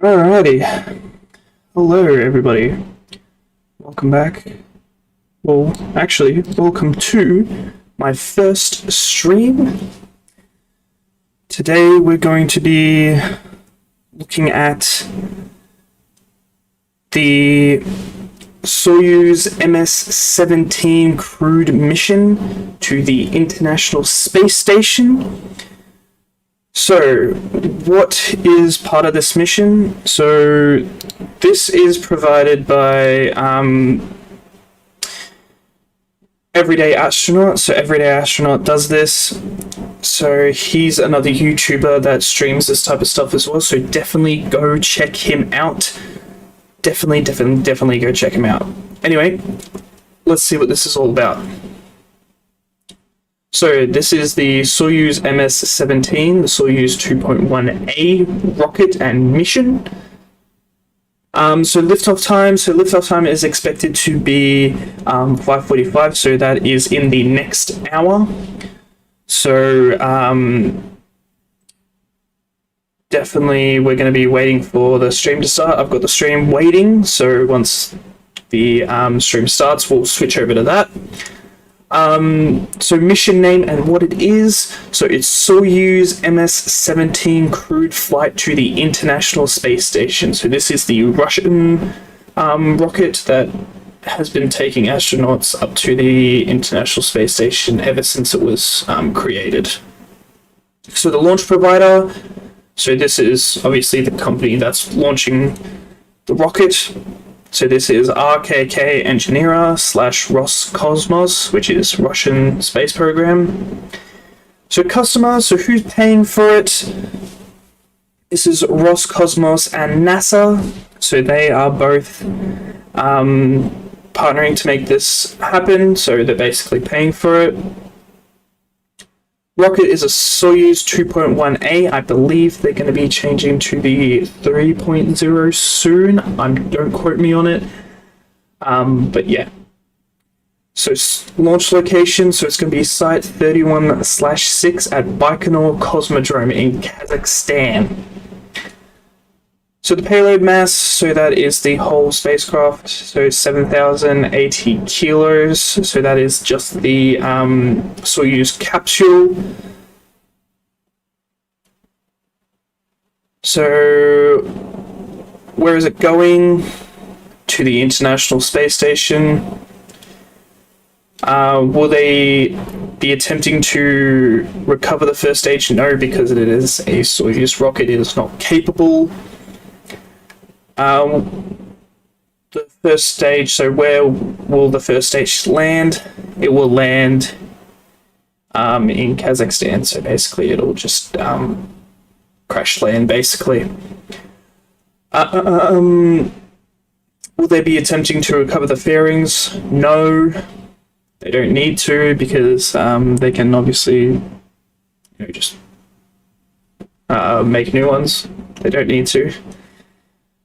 Alrighty. Hello, everybody. Welcome back. Well, actually, welcome to my first stream. Today we're going to be looking at the Soyuz MS-17 crewed mission to the International Space Station. So, what is part of this mission? So, this is provided by Everyday Astronaut. So, Everyday Astronaut does this. So, he's another YouTuber that streams this type of stuff as well. So, definitely go check him out. Definitely go check him out. Anyway, let's see what this is all about. So this is the Soyuz MS-17, the Soyuz 2.1A rocket and mission. So liftoff time is expected to be 5:45, so that is in the next hour. So definitely we're going to be waiting for the stream to start. I've got the stream waiting, so once the stream starts, we'll switch over to that. So mission name and what it is. So it's Soyuz MS-17 crewed flight to the International Space Station. So this is the Russian rocket that has been taking astronauts up to the International Space Station ever since it was created. So the launch provider, so this is obviously the company that's launching the rocket. So this is RKK Engineera / Roscosmos, which is Russian space program. So customer, so who's paying for it? This is Roscosmos and NASA. So they are both partnering to make this happen. So they're basically paying for it. Rocket is a Soyuz 2.1A. I believe they're going to be changing to the 3.0 soon. Don't quote me on it. But yeah. So launch location. So it's going to be Site 31/6 at Baikonur Cosmodrome in Kazakhstan. So the payload mass, so that is the whole spacecraft, so 7,080 kilos, so that is just the Soyuz capsule. So where is it going? To the International Space Station. Will they be attempting to recover the first stage? No, because it is a Soyuz rocket, it is not capable. The first stage, so where will the first stage land? It will land in Kazakhstan, so basically it'll just crash land, basically. Will they be attempting to recover the fairings? No, they don't need to, because they can obviously just make new ones. They don't need to.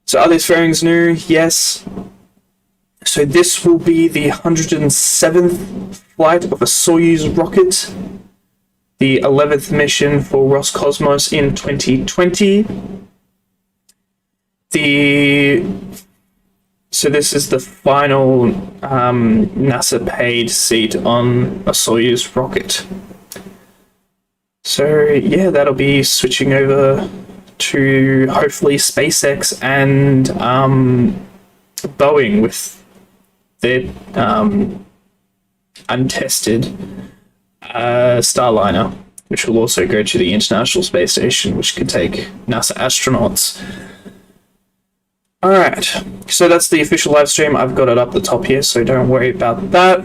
So are these fairings new? Yes. So this will be the 107th flight of a Soyuz rocket, the 11th mission for Roscosmos in 2020. So this is the final NASA-paid seat on a Soyuz rocket. So yeah, that'll be switching over to hopefully SpaceX and Boeing with their untested Starliner, which will also go to the International Space Station, which could take NASA astronauts. Alright, so that's the official live stream. I've got it up the top here, so don't worry about that.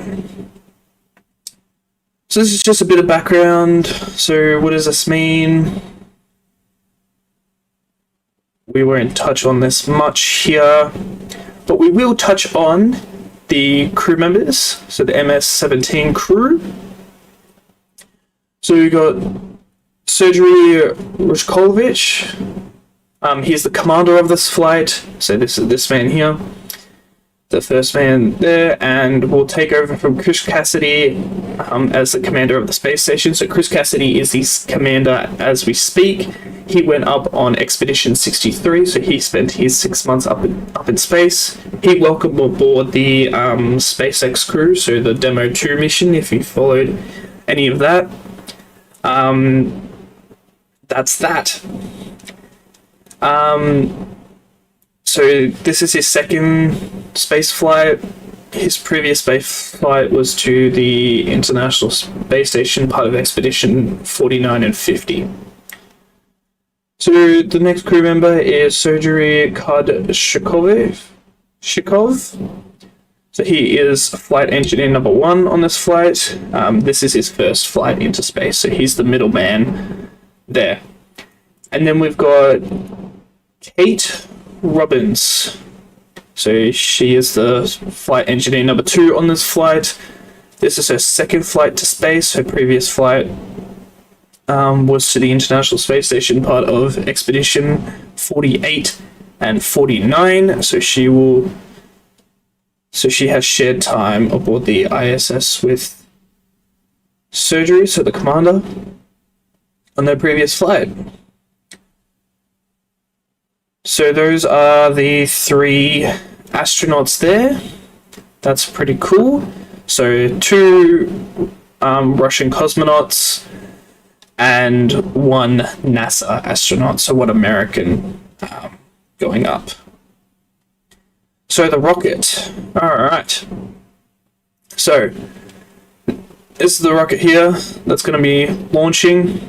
So this is just a bit of background. So what does this mean? We won't touch on this much here, but we will touch on the crew members, so the MS-17 crew. So we've got Sergei Rushkovich. He's the commander of this flight, so this is this man here. the first man there, and will take over from Chris Cassidy as the commander of the space station. So Chris Cassidy is the commander as we speak. He went up on Expedition 63, so he spent his 6 months up in space. He welcomed aboard the SpaceX crew, so the Demo 2 mission, if you followed any of that. That's that. So this is his second space flight. His previous space flight was to the International Space Station, part of Expedition 49 and 50. So the next crew member is Sergei Kardashikov. So he is flight engineer number 1 on this flight. This is his first flight into space, so he's the middleman there. And then we've got Kate Robbins. So she is the flight engineer number 2 on this flight. This is her second flight to space. Her previous flight was to the International Space Station, part of Expedition 48 and 49. So she has shared time aboard the ISS with Sergei, so the commander, on their previous flight. So those are the 3 astronauts there. That's pretty cool. So 2 Russian cosmonauts and 1 NASA astronaut, so 1 American going up. So the rocket. Alright. So this is the rocket here that's going to be launching.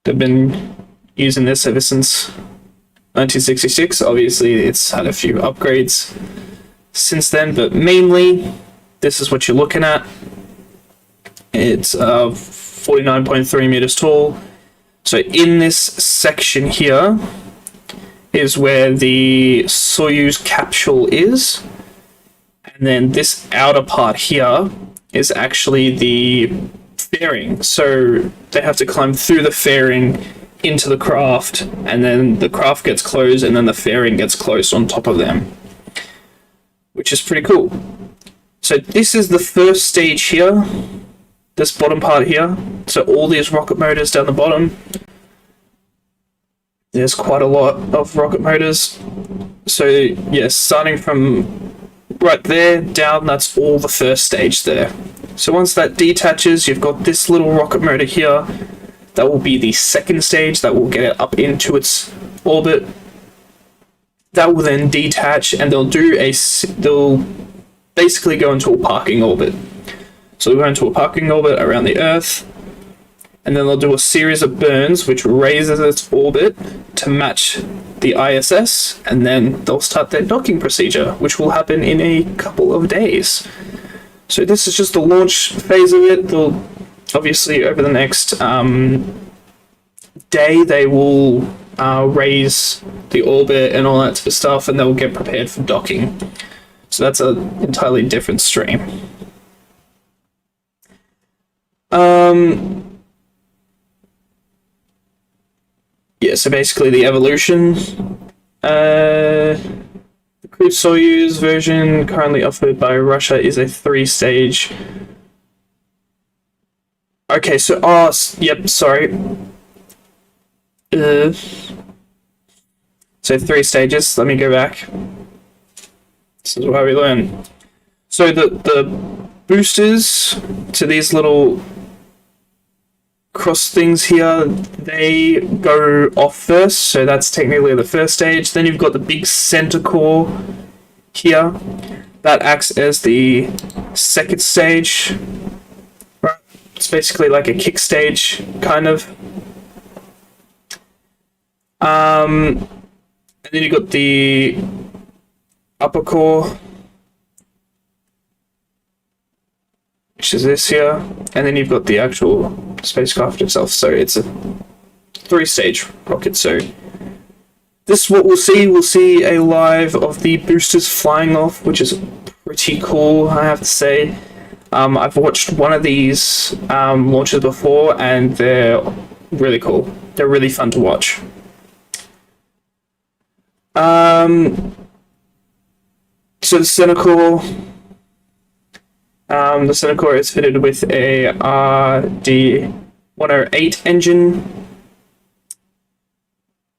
They've been using this ever since 1966. Obviously, it's had a few upgrades since then, but mainly this is what you're looking at. It's 49.3 meters tall. So in this section here is where the Soyuz capsule is, and then this outer part here is actually the fairing. So they have to climb through the fairing into the craft, and then the craft gets closed, and then the fairing gets closed on top of them, which is pretty cool. So this is the first stage here, this bottom part here. So all these rocket motors down the bottom. There's quite a lot of rocket motors. So yes, starting from right there down, that's all the first stage there. So once that detaches, you've got this little rocket motor here. That will be the second stage that will get it up into its orbit. That will then detach, and they'll basically go into a parking orbit. So they'll go into a parking orbit around the Earth, and then they'll do a series of burns which raises its orbit to match the ISS, and then they'll start their docking procedure, which will happen in a couple of days. So this is just the launch phase of it. They'll obviously over the next day they will raise the orbit and all that sort of stuff, and they'll get prepared for docking. So that's an entirely different stream. Yeah, so basically the evolution. The crude Soyuz version currently offered by Russia is a 3-stage. Okay, so, yep, sorry. So 3 stages, let me go back. This is why we learn. So the boosters to these little cross things here, they go off first, so that's technically the first stage. Then you've got the big center core here. That acts as the second stage. Right? It's basically like a kick stage, kind of. And then you've got the upper core, which is this here, and then you've got the actual spacecraft itself. So it's a 3-stage rocket. So this is what we'll see. We'll see a live of the boosters flying off, which is pretty cool, I have to say. I've watched one of these launches before, and they're really cool. They're really fun to watch. So the center core. The center core is fitted with a RD108 engine,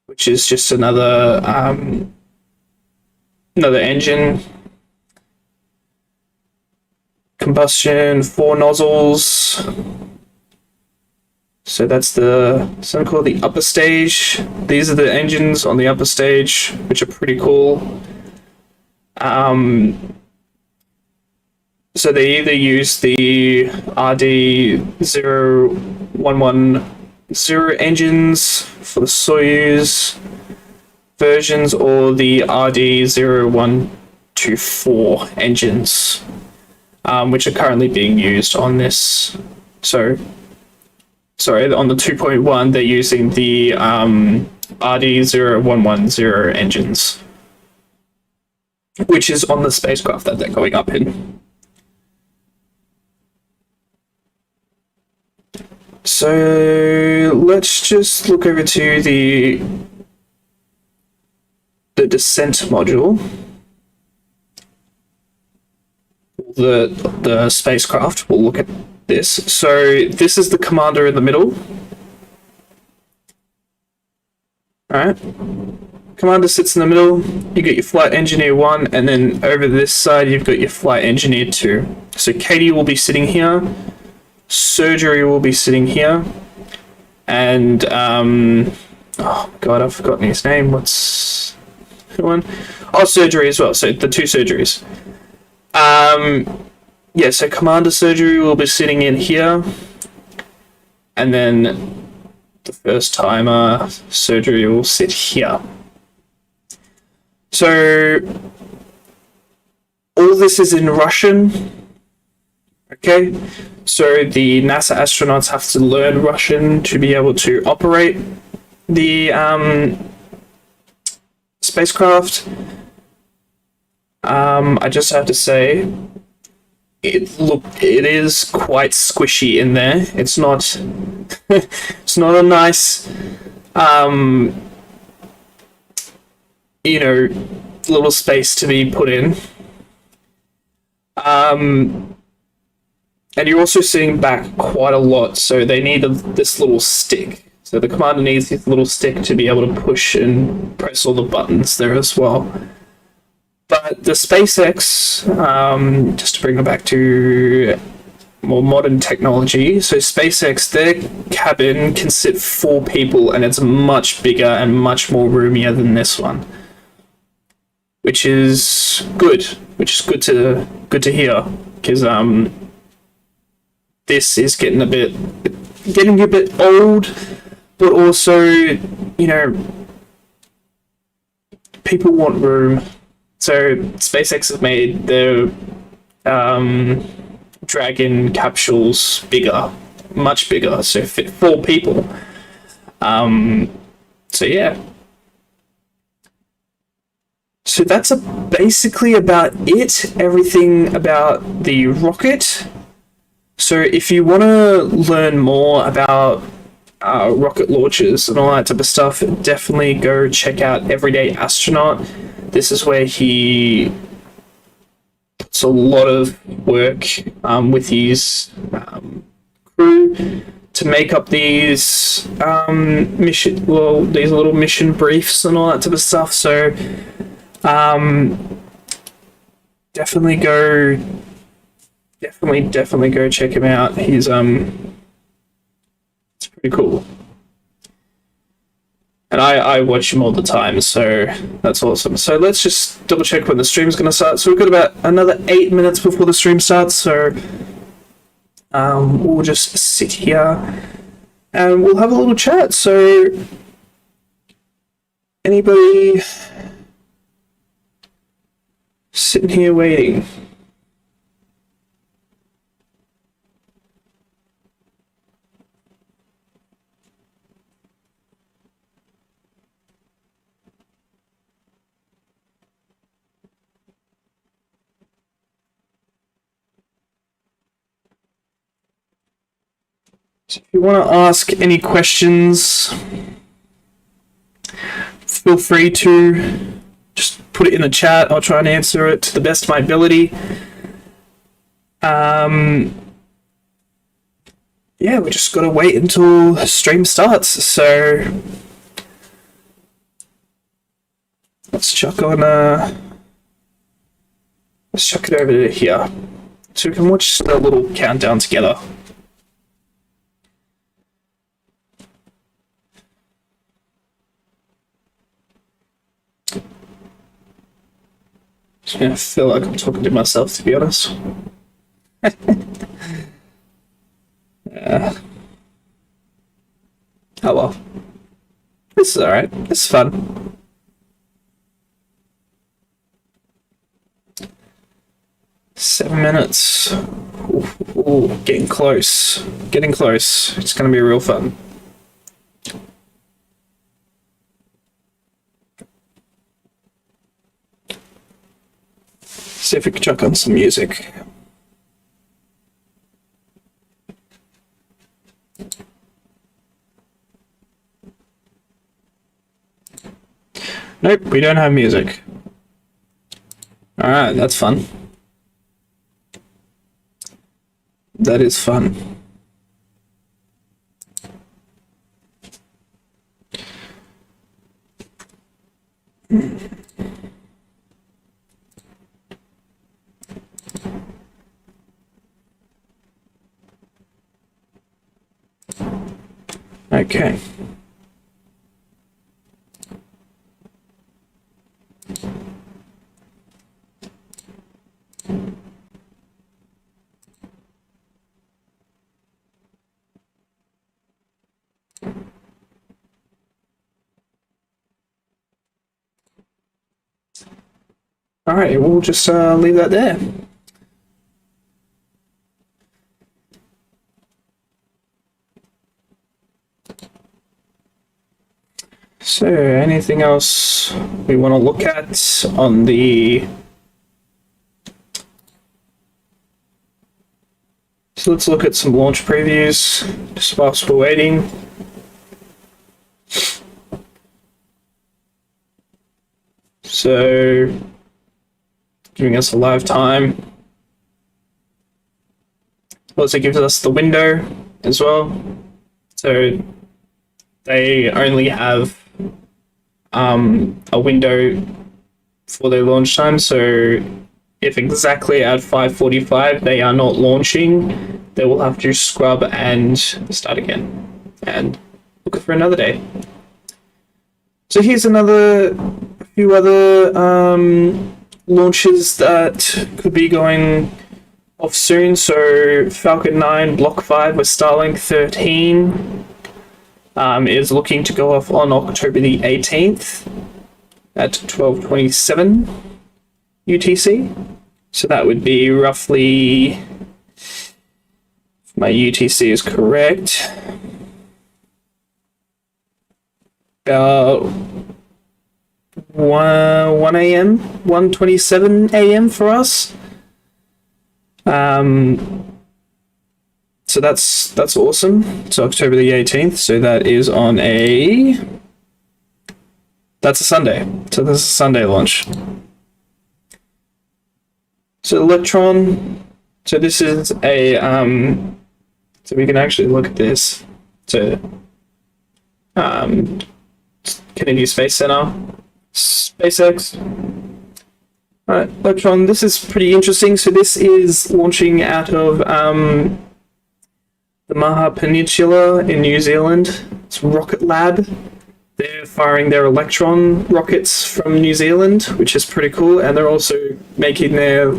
which is just another engine. Combustion, 4 nozzles. So that's the center core, the upper stage. These are the engines on the upper stage, which are pretty cool. So they either use the RD0110 engines for the Soyuz versions, or the RD0124 engines, which are currently being used on this. So, sorry, on the 2.1, they're using the RD0110 engines, which is on the spacecraft that they're going up in. So let's just look over to the descent module, the spacecraft. We'll look at this. So this is the commander in the middle. All right. Commander sits in the middle. You got your flight engineer 1, and then over this side you've got your flight engineer 2. So Katie will be sitting here. Surgery will be sitting here, and oh my god, I've forgotten his name. What's the one? Oh, surgery as well. So the 2 surgeries. Yeah. So Commander Surgery will be sitting in here, and then the first timer Surgery will sit here. So all this is in Russian. Okay. So the NASA astronauts have to learn Russian to be able to operate the spacecraft. I just have to say, it is quite squishy in there. It's not it's not a nice little space to be put in. And you're also sitting back quite a lot, so they need this little stick. So the commander needs this little stick to be able to push and press all the buttons there as well. But the SpaceX, just to bring it back to more modern technology, so SpaceX, their cabin can sit 4 people, and it's much bigger and much more roomier than this one, which is good. Which is good to hear, because this is getting a bit old, but also, people want room. So SpaceX has made their Dragon capsules bigger, much bigger, so fit 4 people. So yeah. So that's basically about it. Everything about the rocket. So if you want to learn more about rocket launches and all that type of stuff, definitely go check out Everyday Astronaut. This is where he puts a lot of work with his crew to make up these these little mission briefs and all that type of stuff. So definitely go check him out. He's it's pretty cool. And I watch him all the time, so that's awesome. So let's just double check when the stream's going to start. So we've got about another 8 minutes before the stream starts, so we'll just sit here and we'll have a little chat. So anybody sitting here waiting? So if you want to ask any questions, feel free to just put it in the chat. I'll try and answer it to the best of my ability. Yeah, we just gotta wait until stream starts. So let's chuck on let's chuck it over to here so we can watch the little countdown together. I feel like I'm talking to myself, to be honest. Oh well. This is alright. This is fun. Seven minutes. Ooh, getting close. Getting close. It's gonna be real fun. See if we can chuck on some music. Nope, we don't have music. Alright, that's fun. That is fun. Okay. Alright, we'll just leave that there. So, anything else we want to look at on the... So let's look at some launch previews, just whilst we're waiting. So, giving us a live time. Also gives us the window as well. So they only have a window for their launch time. So if exactly at 5:45 they are not launching, they will have to scrub and start again and look for another day. So here's a few other launches that could be going off soon. So Falcon 9 Block 5 with Starlink 13 is looking to go off on October the 18th at 12:27 UTC. So that would be roughly, if my UTC is correct, about 1 a.m., 1:27 a.m. for us. So that's awesome. It's October the 18th, so that is on that's a Sunday. So this is a Sunday launch. So Electron, so this is a so we can actually look at this. So Kennedy Space Center, SpaceX. Alright, Electron, this is pretty interesting. So this is launching out of the Maha Peninsula in New Zealand. It's Rocket Lab. They're firing their Electron rockets from New Zealand, which is pretty cool. And they're also making their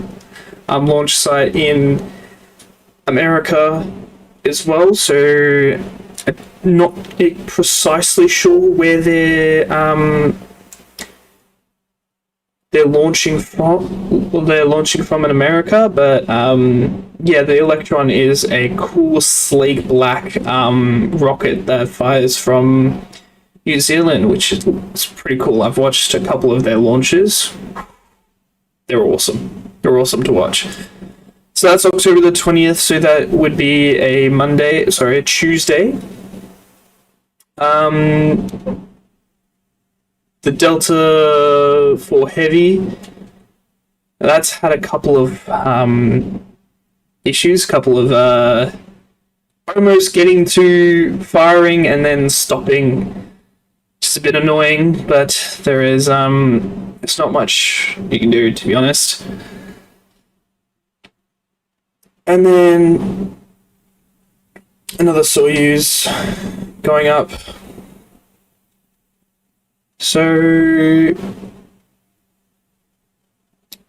launch site in America as well. So I'm not precisely sure where they're launching from. Well, they're launching from in America, but yeah, the Electron is a cool, sleek black rocket that fires from New Zealand, which is pretty cool. I've watched a couple of their launches. They're awesome. They're awesome to watch. So that's October the 20th, so that would be a Tuesday. the Delta IV Heavy, that's had a couple of issues, couple of almost getting to firing and then stopping. Just a bit annoying, but there is it's not much you can do, to be honest. And then another Soyuz going up. So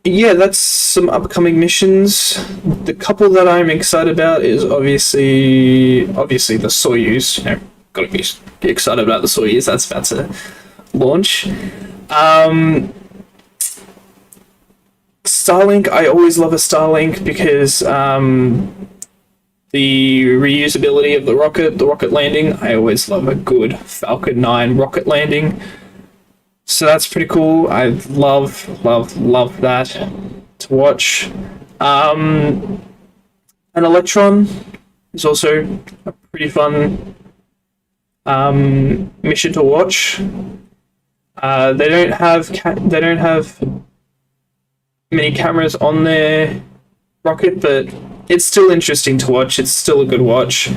yeah, that's some upcoming missions. The couple that I'm excited about is obviously the Soyuz. You know, gotta be excited about the Soyuz. That's about to launch. Starlink. I always love a Starlink because the reusability of the rocket landing. I always love a good Falcon 9 rocket landing. So that's pretty cool. I love that to watch. An Electron is also a pretty fun mission to watch. They don't have many cameras on their rocket, but it's still interesting to watch. It's still a good watch.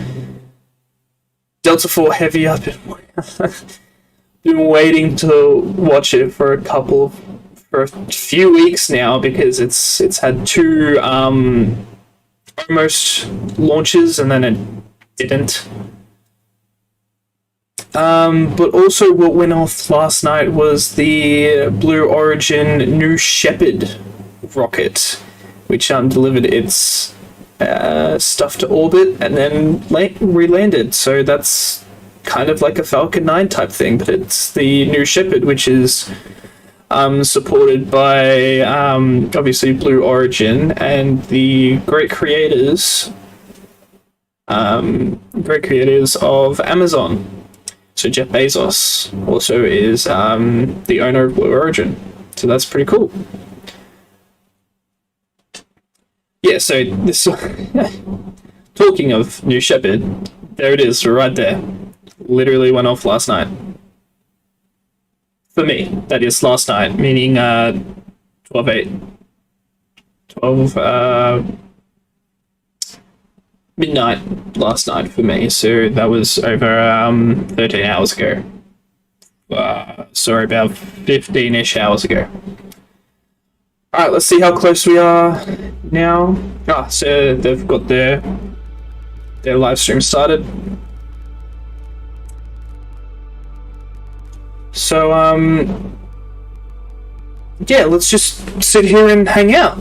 Delta IV Heavy, I've been waiting to watch it for a few weeks now because it's had two almost launches and then it didn't. But also what went off last night was the Blue Origin New Shepard rocket, which delivered its stuff to orbit and then re-landed. So that's kind of like a Falcon 9 type thing, but it's the New Shepard, which is supported by obviously Blue Origin and the great creators of Amazon. So Jeff Bezos also is the owner of Blue Origin. So that's pretty cool. Yeah, so this talking of New Shepard, there it is right there. Literally went off last night. For me, that is last night, meaning 12 midnight last night for me. So that was over 13 hours ago. Sorry, about 15-ish hours ago. Alright, let's see how close we are now. So they've got their live stream started. So, yeah, let's just sit here and hang out.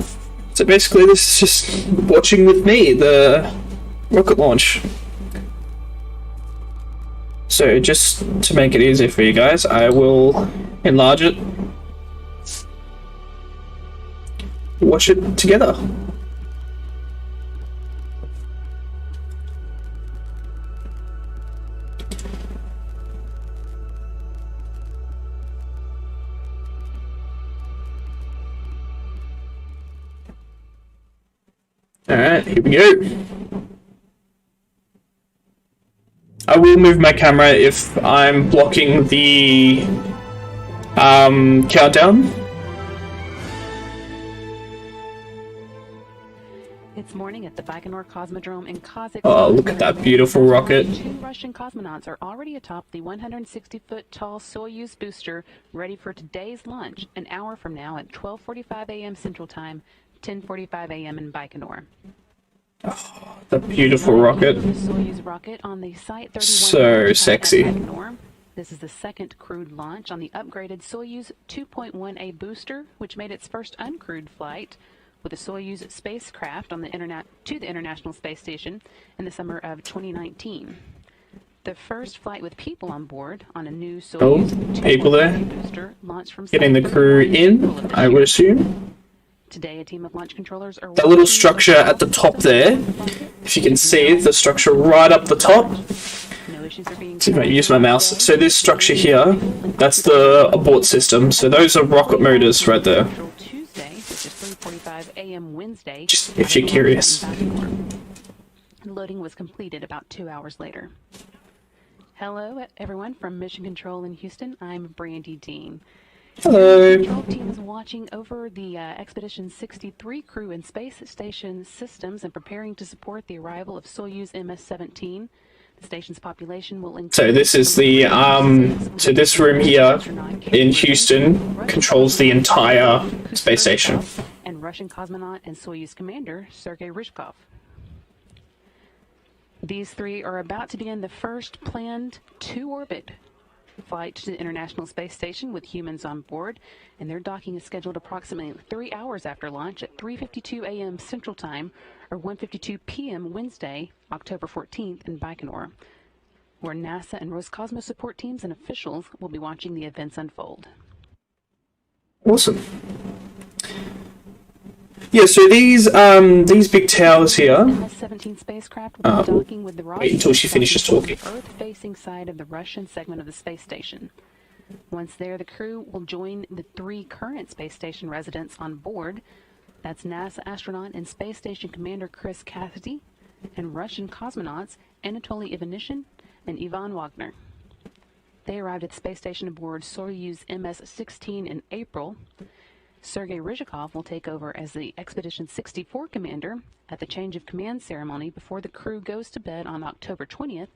So basically this is just watching with me, the rocket launch. So just to make it easier for you guys, I will enlarge it. Watch it together. Alright, here we go. I will move my camera if I'm blocking the countdown. It's morning at the Baikonur Cosmodrome in Kazakhstan. Oh, look at that beautiful rocket. 2 Russian cosmonauts are already atop the 160-foot tall Soyuz booster, ready for today's launch, an hour from now at 12:45 a.m. Central Time, 10:45 a.m. in Baikonur. Oh, the beautiful rocket. The Soyuz rocket on the Site 31 so sexy. Baikonur. This is the second crewed launch on the upgraded Soyuz 2.1A booster, which made its first uncrewed flight with the Soyuz spacecraft on the to the International Space Station in the summer of 2019. The first flight with people on board on a new Soyuz 2.1A booster launched from getting the crew in, I would assume. Today, a team of launch controllers are that little structure at the top there, if you can see the structure right up the top. See if I use my mouse. So this structure here, that's the abort system. So those are rocket motors right there. Just if you're curious. Loading was completed about 2 hours later. Hello, everyone from Mission Control in Houston. I'm Brandy Dean. Hello. The control team is watching over the Expedition 63 crew and space station systems and preparing to support the arrival of Soyuz MS-17. The station's population will increase. So this is the so this room here in Houston controls the entire space station. And Russian cosmonaut and Soyuz commander Sergei Ryzhkov. These three are about to begin the first planned to-orbit flight to the International Space Station with humans on board, and their docking is scheduled approximately 3 hours after launch at 3:52 a.m. Central Time or 1:52 p.m. Wednesday, October 14th in Baikonur, where NASA and Roscosmos support teams and officials will be watching the events unfold. Awesome. Yeah, so these big towers here. MS-17 spacecraft will be docking with the Wait until she finishes talking. Earth-facing side of the Russian segment of the space station. Once there, the crew will join the 3 current space station residents on board. That's NASA astronaut and space station commander Chris Cassidy, and Russian cosmonauts Anatoly Ivanishin and Ivan Wagner. They arrived at the space station aboard Soyuz MS-16 in April. Sergei Ryzhkov will take over as the Expedition 64 commander at the change of command ceremony before the crew goes to bed on October 20th,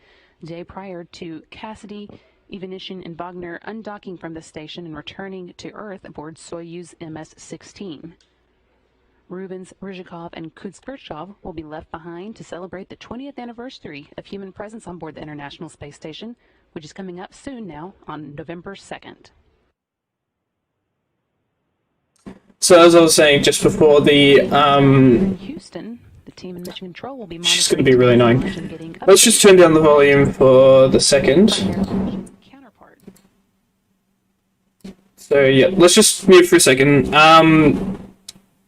day prior to Cassidy, Ivanishin, and Wagner undocking from the station and returning to Earth aboard Soyuz MS-16. Rubens, Ryzhkov, and Kuzberchov will be left behind to celebrate the 20th anniversary of human presence on board the International Space Station, which is coming up soon now on November 2nd. So as I was saying just before in Houston, the team in Mission Control will be she's going to be really annoying. Let's just turn down the volume for the second. So yeah, let's just mute for a second.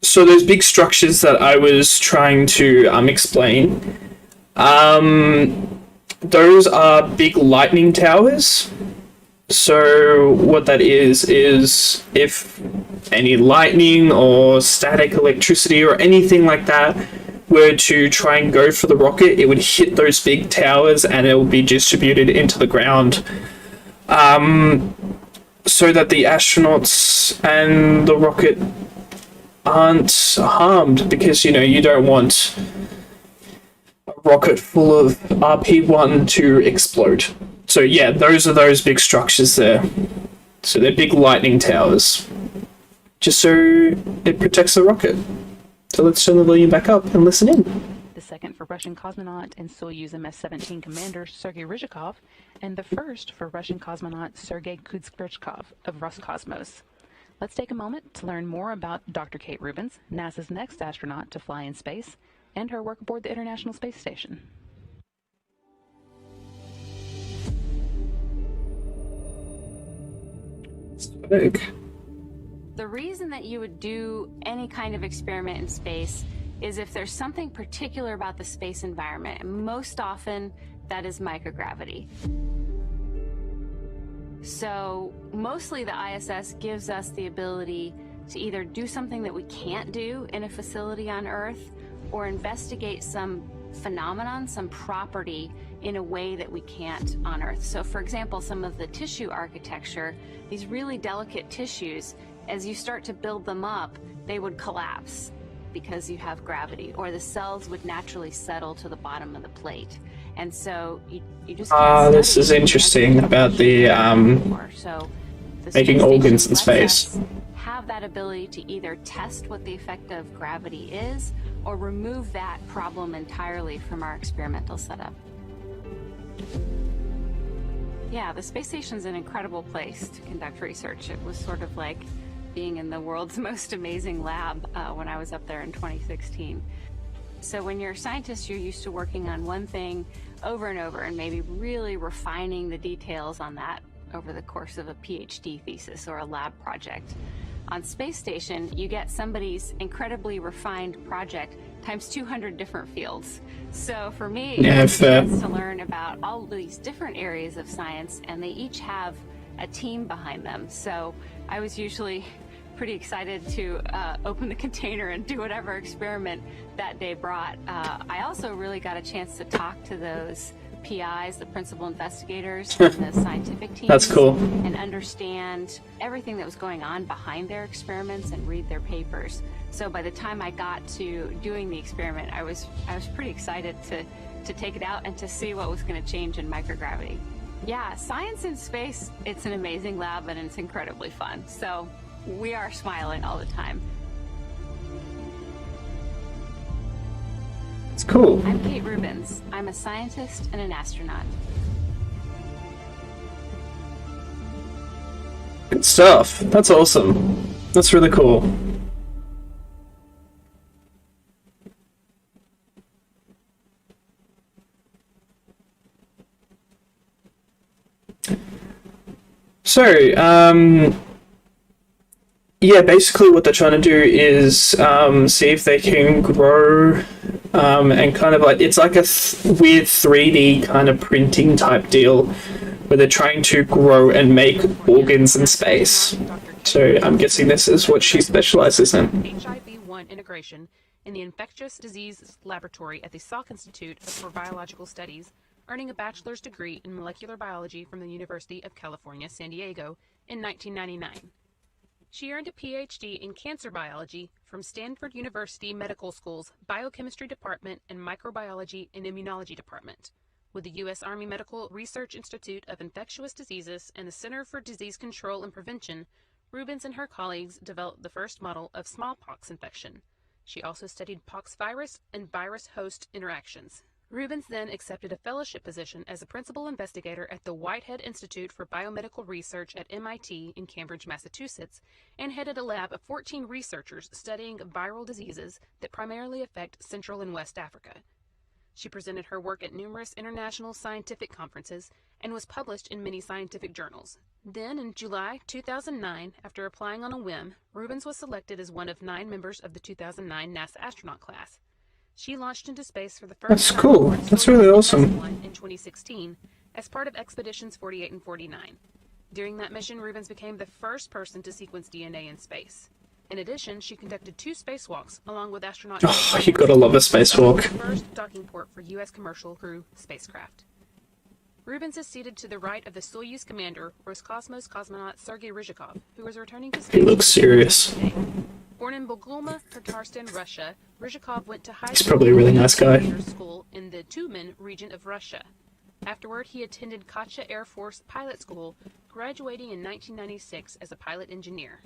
So those big structures that I was trying to explain, those are big lightning towers. So what that is if any lightning or static electricity or anything like that were to try and go for the rocket, it would hit those big towers and it will be distributed into the ground, so that the astronauts and the rocket aren't harmed, because you don't want a rocket full of RP-1 to explode. So yeah, those are those big structures there. So they're big lightning towers, just so it protects the rocket. So let's turn the volume back up and listen in. The second for Russian cosmonaut and Soyuz MS-17 commander Sergei Ryzhkov, and the first for Russian cosmonaut Sergei Kuzberchov of Roscosmos. Let's take a moment to learn more about Dr. Kate Rubens, NASA's next astronaut to fly in space, and her work aboard the International Space Station. The reason that you would do any kind of experiment in space is if there's something particular about the space environment, and most often that is microgravity. So mostly the ISS gives us the ability to either do something that we can't do in a facility on Earth, or investigate some phenomenon, some property in a way that we can't on Earth. So for example, some of the tissue architecture, these really delicate tissues, as you start to build them up, they would collapse because you have gravity, or the cells would naturally settle to the bottom of the plate. And so you just can't this study is interesting about the so the making space organs station in space. lets us have that ability to either test what the effect of gravity is, or remove that problem entirely from our experimental setup. Yeah, the space station's an incredible place to conduct research. It was sort of like being in the world's most amazing lab when I was up there in 2016. So when you're a scientist, you're used to working on one thing over and over and maybe really refining the details on that over the course of a PhD thesis or a lab project. On space station, you get somebody's incredibly refined project times 200 different fields. So for me, it's a chance to learn about all these different areas of science, and they each have a team behind them. So I was usually pretty excited to open the container and do whatever experiment that day brought. I also really got a chance to talk to those PIs, the principal investigators, and the scientific teams. That's cool. And understand everything that was going on behind their experiments and read their papers. So by the time I got to doing the experiment, I was pretty excited to take it out and to see what was going to change in microgravity. Yeah, science in space, it's an amazing lab and it's incredibly fun. So we are smiling all the time. It's cool. I'm Kate Rubens. I'm a scientist and an astronaut. Good stuff. That's awesome. That's really cool. So, yeah, basically what they're trying to do is see if they can grow and kind of like, it's like a weird 3D kind of printing type deal where they're trying to grow and make organs in space. So I'm guessing this is what she specializes in. HIV-1 integration in the Infectious Disease Laboratory at the Salk Institute for Biological Studies, earning a bachelor's degree in molecular biology from the University of California, San Diego in 1999. She earned a PhD in cancer biology from Stanford University Medical School's Biochemistry Department and Microbiology and Immunology Department. With the U.S. Army Medical Research Institute of Infectious Diseases and the Center for Disease Control and Prevention, Rubens and her colleagues developed the first model of smallpox infection. She also studied pox virus and virus-host interactions. Rubens then accepted a fellowship position as a principal investigator at the Whitehead Institute for Biomedical Research at MIT in Cambridge, Massachusetts, and headed a lab of 14 researchers studying viral diseases that primarily affect Central and West Africa. She presented her work at numerous international scientific conferences and was published in many scientific journals. Then, in July 2009, after applying on a whim, Rubens was selected as one of 9 members of the 2009 NASA astronaut class. She launched into space for the first That's time cool. aboard That's Soyuz really awesome. S1 in 2016 as part of Expeditions 48 and 49. During that mission, Rubens became the first person to sequence DNA in space. In addition, she conducted 2 spacewalks along with astronaut. Oh, you gotta love a spacewalk. The first docking port for U.S. commercial crew spacecraft. Rubens is seated to the right of the Soyuz commander, Roscosmos cosmonaut Sergei Ryzhikov, who was returning to space. He looks serious. Born in Bogulma, Tatarstan, Russia, Ryzhikov went to high He's school probably a really nice guy. School in the Tumen region of Russia. Afterward, he attended Katya Air Force Pilot School, graduating in 1996 as a pilot engineer.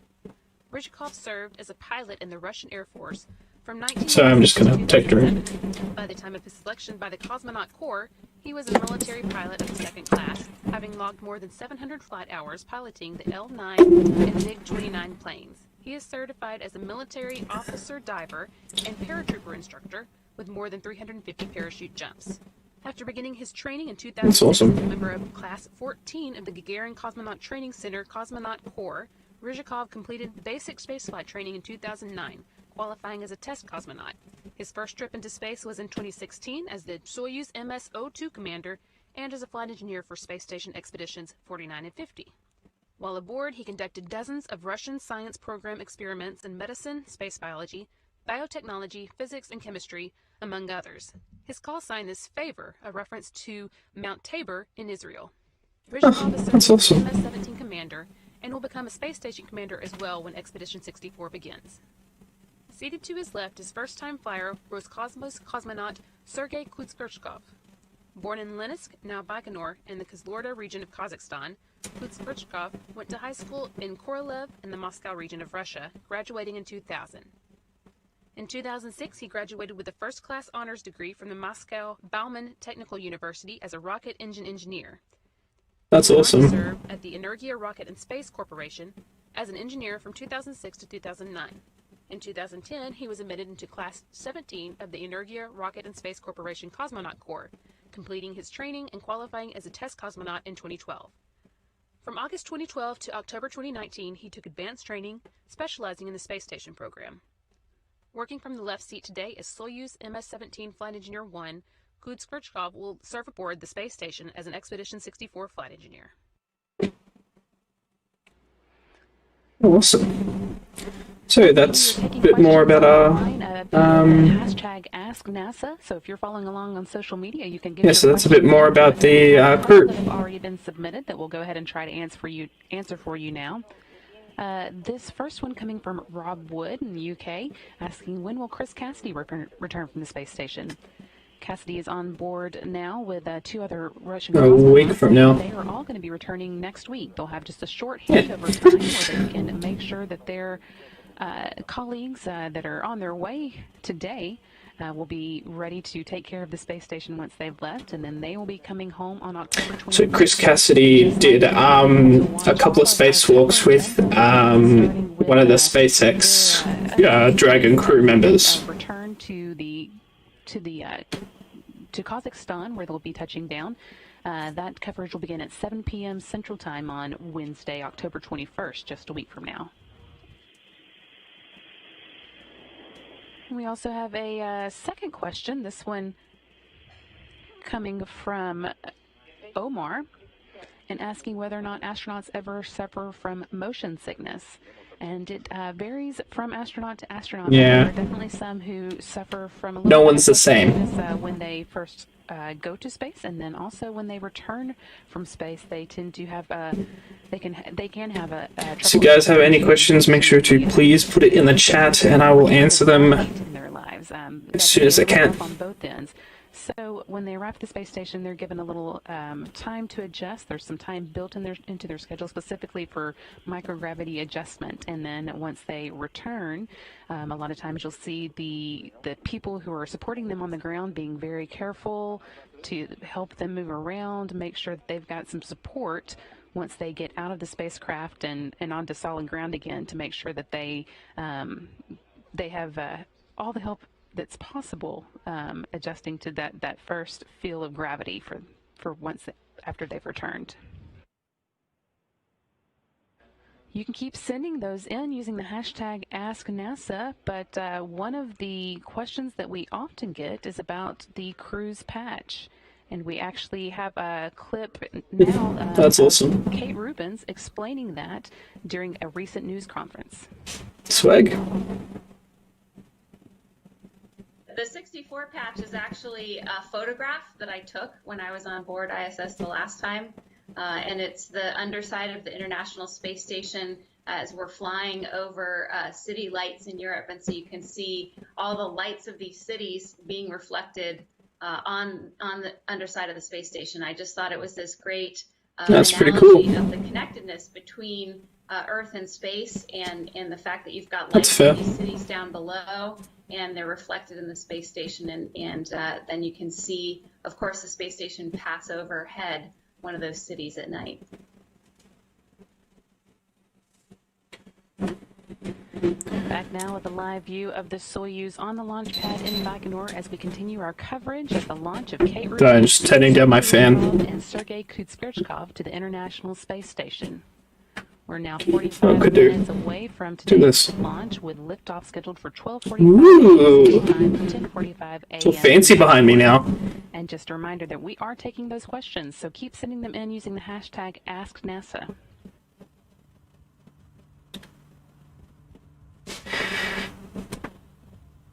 Ryzhikov served as a pilot in the Russian Air Force from 1996 So I'm just gonna take her. By the time of his selection by the Cosmonaut Corps, he was a military pilot of the second class, having logged more than 700 flight hours piloting the L-9 and MiG-29 planes. He is certified as a military officer diver and paratrooper instructor with more than 350 parachute jumps. After beginning his training in 2006 That's awesome. as a member of Class 14 of the Gagarin Cosmonaut Training Center Cosmonaut Corps, Ryzhikov completed basic spaceflight training in 2009, qualifying as a test cosmonaut. His first trip into space was in 2016 as the Soyuz MS-02 commander and as a flight engineer for Space Station Expeditions 49 and 50. While aboard, he conducted dozens of Russian science program experiments in medicine, space biology, biotechnology, physics, and chemistry, among others. His call sign is Favor, a reference to Mount Tabor in Israel. Ryzhikov is that's served as awesome. MS-17 commander and will become a space station commander as well when Expedition 64 begins. Seated to his left is first-time flyer Roscosmos cosmonaut Sergei Kutskerchkov. Born in Leninsk, now Baikonur, in the Kozlorda region of Kazakhstan, Kutskerchkov went to high school in Korolev in the Moscow region of Russia, graduating in 2000. In 2006, he graduated with a first-class honors degree from the Moscow Bauman Technical University as a rocket engine engineer. That's He awesome. served at the Energia Rocket and Space Corporation as an engineer from 2006 to 2009. In 2010, he was admitted into Class 17 of the Energia Rocket and Space Corporation Cosmonaut Corps, completing his training and qualifying as a test cosmonaut in 2012. From August 2012 to October 2019, he took advanced training, specializing in the space station program. Working from the left seat today is Soyuz MS-17 Flight Engineer 1, Kutskerchkov will serve aboard the space station as an Expedition 64 flight engineer. Awesome. So that's a Taking bit more questions about online, our hashtag Ask NASA. So if you're following along on social media, you can give yeah. your So that's a bit questions more in. about We the have a couple crew. that have already been submitted that we'll go ahead and try to answer for you now. This first one coming from Rob Wood in the UK, asking when will Chris Cassidy return from the space station? Cassidy is on board now with two other Russian A week cosmonauts. from now. They are all going to be returning next week. They'll have just a short handover time where they can make sure that their colleagues that are on their way today will be ready to take care of the space station once they've left, and then they will be coming home on October 20th. So Chris Cassidy did a couple of spacewalks with one of the SpaceX Dragon crew members. Return to Kazakhstan, where they'll be touching down. That coverage will begin at 7 p.m. Central Time on Wednesday, October 21st, just a week from now. We also have a second question, this one coming from Omar, and asking whether or not astronauts ever suffer from motion sickness. And it varies from astronaut to astronaut. Yeah. There are definitely some who suffer from a little No bit one's of the same. sickness, when they first go to space, and then also when they return from space, they tend to have they can have a So if you guys have any questions, make sure to please put it in the chat, and I will answer them in their lives, as soon as I can. on both ends. So when they arrive at the space station, they're given a little time to adjust. There's some time built into their schedule specifically for microgravity adjustment. And then once they return, a lot of times you'll see the people who are supporting them on the ground being very careful to help them move around, make sure that they've got some support once they get out of the spacecraft and onto solid ground again, to make sure that they have all the help that's possible, adjusting to that first feel of gravity for after they've returned. You can keep sending those in using the hashtag AskNASA, but one of the questions that we often get is about the cruise patch. And we actually have a clip now That's awesome. Kate Rubens explaining that during a recent news conference. Swag. The 64 patch is actually a photograph that I took when I was on board ISS the last time. And it's the underside of the International Space Station as we're flying over city lights in Europe. And so you can see all the lights of these cities being reflected on the underside of the space station. I just thought it was this great That's pretty analogy cool. of the connectedness between Earth and space, and the fact that you've got That's lights fair. in these cities down below, and they're reflected in the space station, and then you can see, of course, the space station pass overhead one of those cities at night. Back now with a live view of the Soyuz on the launch pad in Baikonur as we continue our coverage of the launch of Kate Sorry, I'm just turning down my fan. and Sergei Kuzberchkov to the International Space Station. We're now 45 could do. minutes away from Do this. today's launch, with liftoff scheduled for 12:45 Ooh. time, 10:45 a.m. So fancy behind me now. And just a reminder that we are taking those questions, so keep sending them in using the hashtag AskNASA.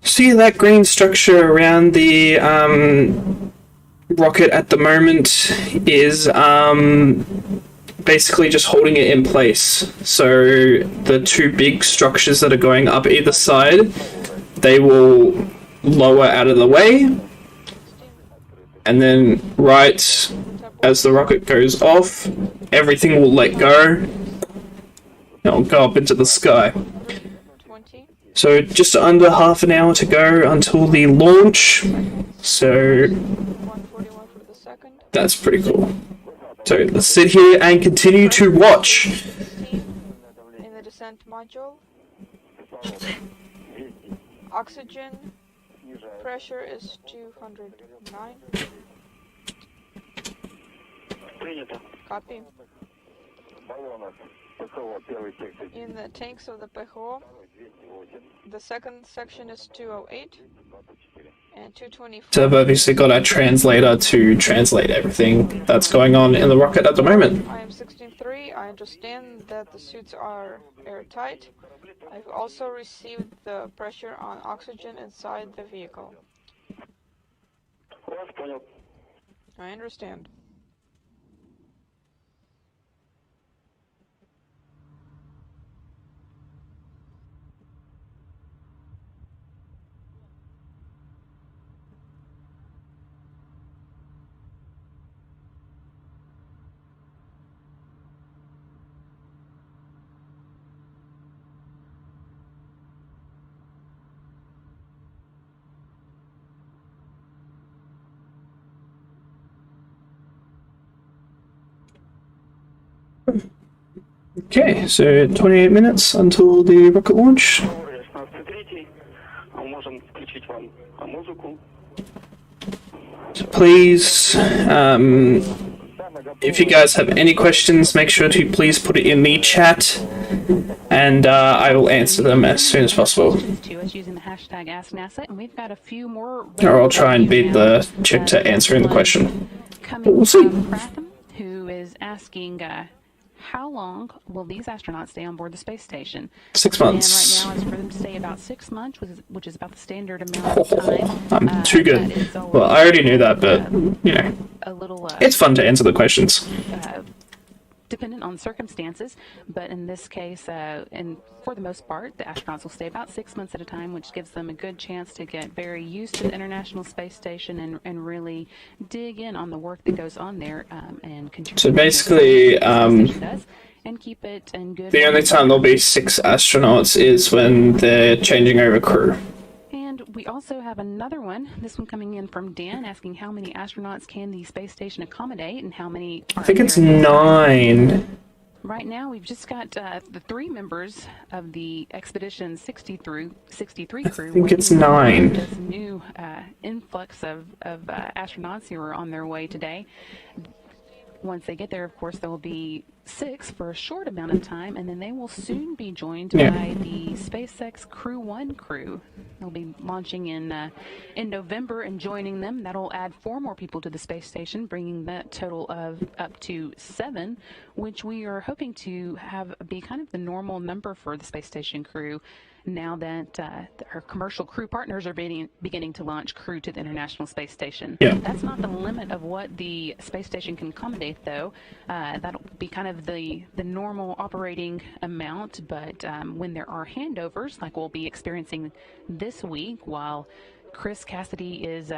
See that green structure around the rocket at the moment is basically just holding it in place. So the two big structures that are going up either side, they will lower out of the way, and then right as the rocket goes off, everything will let go and it'll go up into the sky. So just under half an hour to go until the launch, so that's pretty cool. So let's sit here and continue to watch. In the descent module, oxygen pressure is 209. Copy. In the tanks of the PHO, the second section is 208 and 224. So I've obviously got our translator to translate everything that's going on in the rocket at the moment. I am 16.3 3, I understand that the suits are airtight. I've also received the pressure on oxygen inside the vehicle. I understand. Okay, so 28 minutes until the rocket launch. So please, if you guys have any questions, make sure to please put it in the chat, and I will answer them as soon as possible. To us using the hashtag AskNASA, and we've got a few more. Or I'll try and beat the chick to answering the question. But we'll see. Pratham, who is asking, how long will these astronauts stay on board the space station? 6 months. And right now, it's for them to stay about 6 months, which is about the standard amount of time. I'm too good. Well, I already knew that, but, you know, a little, it's fun to answer the questions. Dependent on circumstances, but in this case, and for the most part, the astronauts will stay about 6 months at a time, which gives them a good chance to get very used to the International Space Station and really dig in on the work that goes on there and contribute. So basically, and keep it in good. The only time there'll be 6 astronauts is when they're changing over crew. And we also have another one, this one coming in from Dan, asking how many astronauts can the space station accommodate and how many are I think it's there. 9. Right now, we've just got the 3 members of the Expedition 63 crew. I think it's 9. This new influx of astronauts who are on their way today. Once they get there, of course, there will be 6 for a short amount of time, and then they will soon be joined by the SpaceX Crew 1 crew. They'll be launching in November and joining them. That'll add 4 more people to the space station, bringing that total of up to 7, which we are hoping to have be kind of the normal number for the space station crew now that our commercial crew partners are beginning to launch crew to the International Space Station. Yeah. That's not the limit of what the space station can accommodate, though. That'll be kind of the normal operating amount, but when there are handovers, like we'll be experiencing this week, while Chris Cassidy is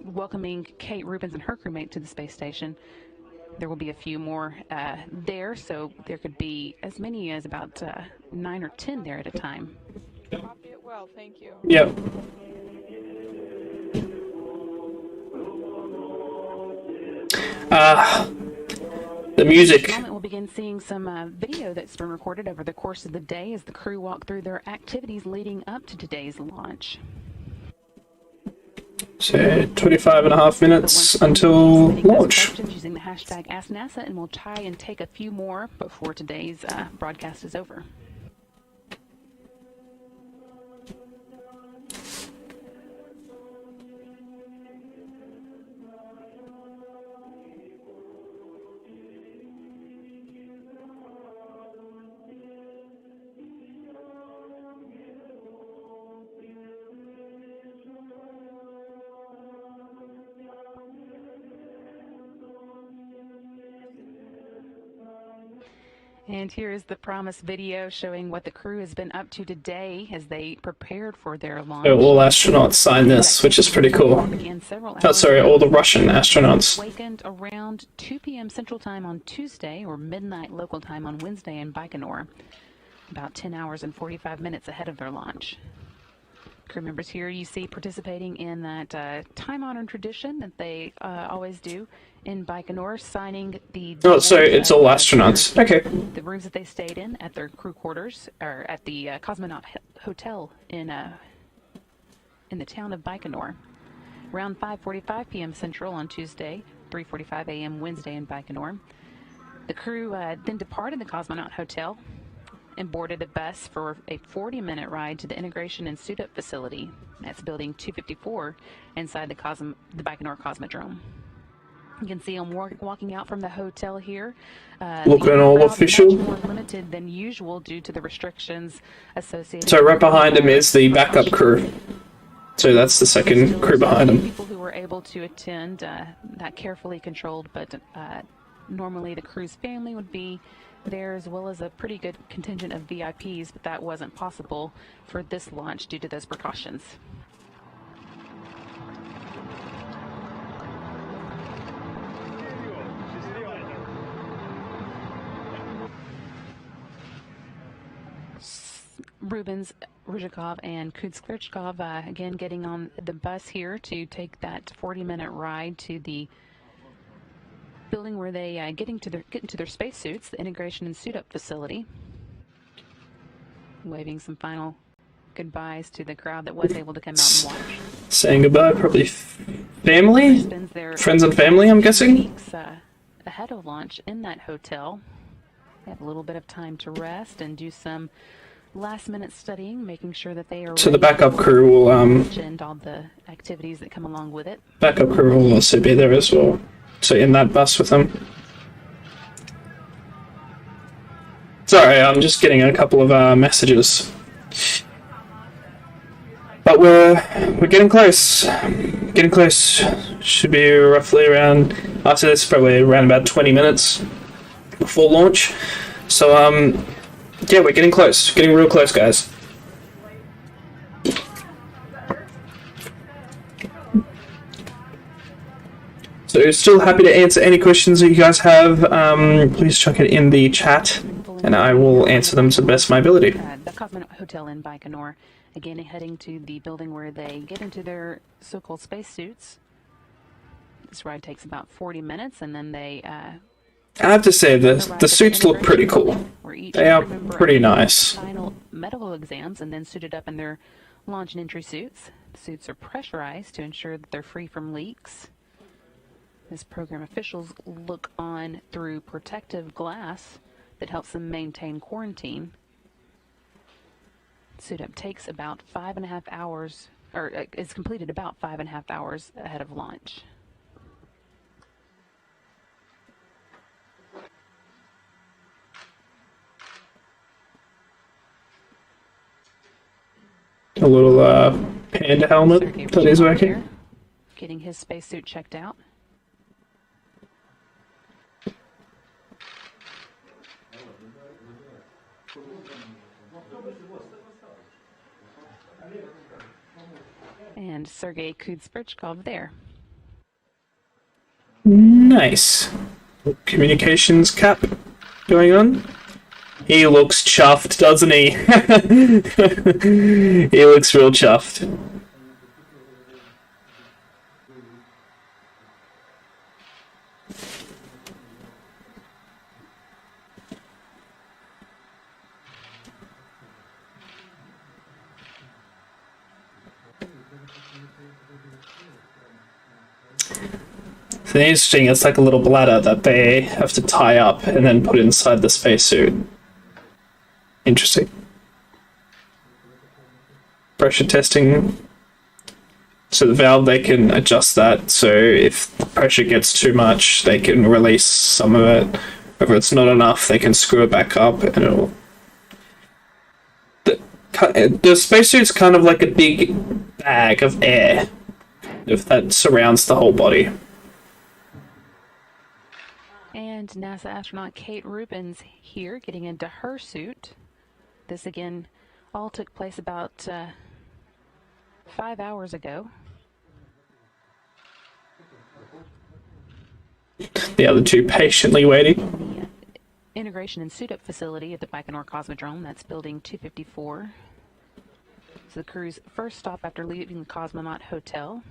welcoming Kate Rubins and her crewmate to the space station, there will be a few more there, so there could be as many as about 9 or 10 there at a time. Copy it well, thank you. Yep. The music. In a moment, we'll begin seeing some video that's been recorded over the course of the day as the crew walk through their activities leading up to today's launch. So 25.5 minutes until launch. Using the hashtag AskNASA, and we'll try and take a few more before today's broadcast is over. And here is the promised video showing what the crew has been up to today as they prepared for their launch. So all astronauts sign this, which is pretty cool. Oh, sorry, all the Russian astronauts. Awakened around 2 p.m. Central Time on Tuesday, or midnight local time on Wednesday in Baikonur, about 10 hours and 45 minutes ahead of their launch. Crew members here you see participating in that time-honored tradition that they always do in Baikonur, signing the... Oh, so it's all astronauts. Okay. The rooms that they stayed in at their crew quarters, or at the Cosmonaut Hotel in the town of Baikonur. Around 5:45 p.m. Central on Tuesday, 3:45 a.m. Wednesday in Baikonur. The crew then departed the Cosmonaut Hotel and boarded a bus for a 40-minute ride to the Integration and Suit-Up Facility. That's Building 254 inside the Baikonur Cosmodrome. You can see them walking out from the hotel here. Looking the all crowd official. much more limited than usual due to the restrictions associated. So right with behind him is the backup precautions. crew. So that's the second Still, crew there's a behind few him. people who were able to attend, not carefully controlled, but normally the crew's family would be there, as well as a pretty good contingent of VIPs, but that wasn't possible for this launch due to those precautions. Rubens, Ryzhikov, and Kudskirchkov again getting on the bus here to take that 40-minute ride to the building where they get into their spacesuits, the integration and suit-up facility. Waving some final goodbyes to the crowd that was able to come out and watch. Saying goodbye, probably family? Spends their Friends and family, I'm guessing? weeks ahead of launch in that hotel. They have a little bit of time to rest and do some last-minute studying, making sure that they are So the ready backup for crew will launch and all the activities that come along with it. backup crew will also be there as well. So in that bus with them. Sorry, I'm just getting a couple of messages. But we're getting close. Getting close. Should be roughly around, after this, probably around about 20 minutes before launch. So yeah, we're getting close. Getting real close, guys. So still happy to answer any questions that you guys have. Please chuck it in the chat, and I will answer them to the best of my ability. The Cosmonaut Hotel in Baikonur, again heading to the building where they get into their so-called spacesuits. This ride takes about 40 minutes, and then they I have to say, the suits look pretty cool. They are pretty nice. Final medical exams, and then suited up in their launch and entry suits. The suits are pressurized to ensure that they're free from leaks. As program officials look on through protective glass that helps them maintain quarantine. Suit up takes about 5.5 hours, or is completed about 5.5 hours ahead of launch. A little panda helmet Sergei that is Ryzhikov working. here, getting his spacesuit checked out. And Sergei Kudspirchkov there. Nice. Communications cap going on. He looks chuffed, doesn't he? He looks real chuffed. It's interesting, it's like a little bladder that they have to tie up and then put inside the spacesuit. Interesting. Pressure testing. So the valve, they can adjust that, so if the pressure gets too much, they can release some of it. If it's not enough, they can screw it back up and it'll... The spacesuit's kind of like a big bag of air if that surrounds the whole body. And NASA astronaut Kate Rubins here getting into her suit. This again all took place about 5 hours ago. The other two patiently waiting. The integration and suit-up facility at the Baikonur Cosmodrome, that's building 254. So the crew's first stop after leaving the Cosmonaut Hotel.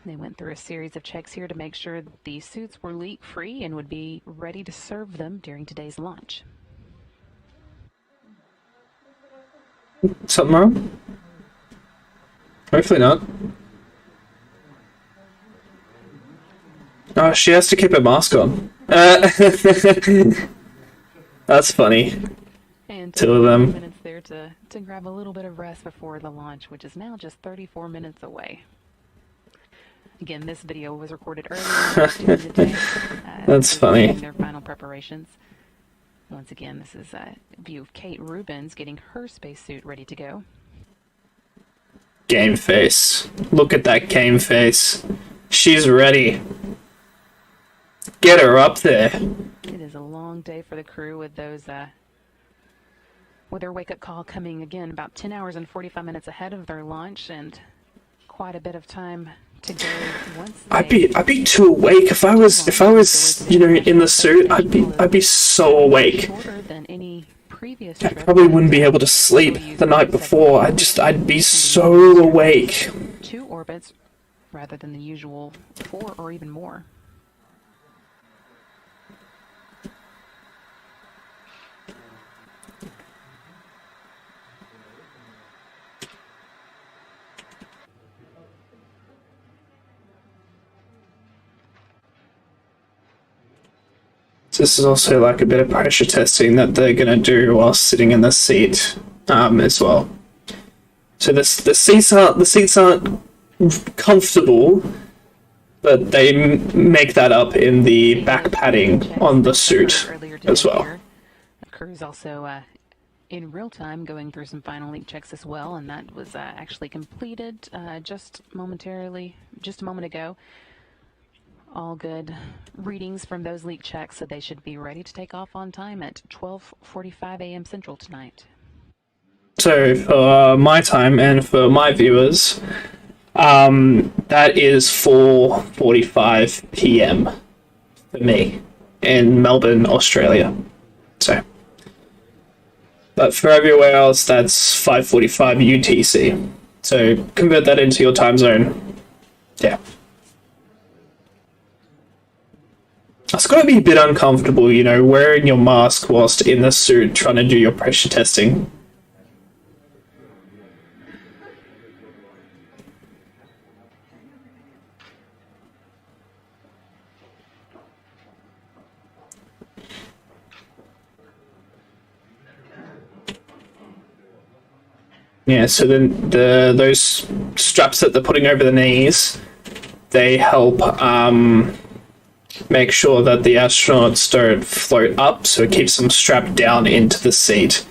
They went through a series of checks here to make sure that the suits were leak-free and would be ready to serve them during today's launch. Something wrong? Hopefully not. Oh, she has to keep her mask on. That's funny. And Two of them. minutes there to grab a little bit of rest before the launch, which is now just 34 minutes away. Again, this video was recorded earlier in the day. That's funny. Doing their final preparations. Once again, this is a view of Kate Rubins getting her spacesuit ready to go. Game face. Look at that game face. She's ready. Get her up there. It is a long day for the crew with those with their wake-up call coming again about 10 hours and 45 minutes ahead of their launch, and quite a bit of time to go once I'd be too awake if I was in the suit. I'd be so awake. Shorter than any previous I trip. probably wouldn't be able to sleep the night before. I'd be so awake. 2 orbits rather than the usual 4 or even more. This is also like a bit of pressure testing that they're gonna do while sitting in the seat, as well. So the seats aren't comfortable, but they make that up in the back padding on the suit as well. The crew's also in real time going through some final leak checks as well, and that was actually completed just a moment ago. All good readings from those leak checks, so they should be ready to take off on time at 12:45 a.m. Central tonight. So for my time and for my viewers, that is 4:45 p.m. for me in Melbourne, Australia. So, but for everywhere else, that's 5:45 UTC. So convert that into your time zone. Yeah. It's got to be a bit uncomfortable, wearing your mask whilst in the suit trying to do your pressure testing. Yeah, so then those straps that they're putting over the knees, they help make sure that the astronauts don't float up, so it keeps them strapped down into the seat.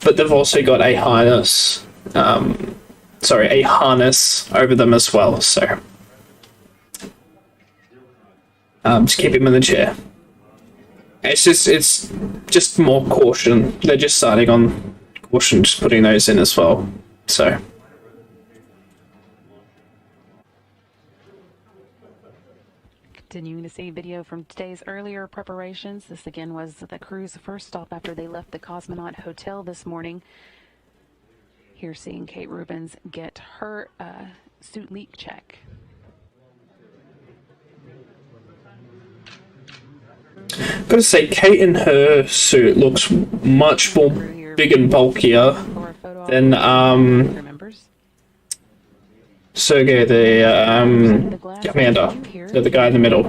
But they've also got a harness, over them as well, so to keep him in the chair. It's just more caution. They're just starting on caution, just putting those in as well. So. Continuing to see video from today's earlier preparations. This again was the crew's first stop after they left the Cosmonaut Hotel this morning. Here seeing Kate Rubins get her suit leak check. I've got to say, Kate in her suit looks much more big and bulkier than Sergey, the commander, the guy in the middle.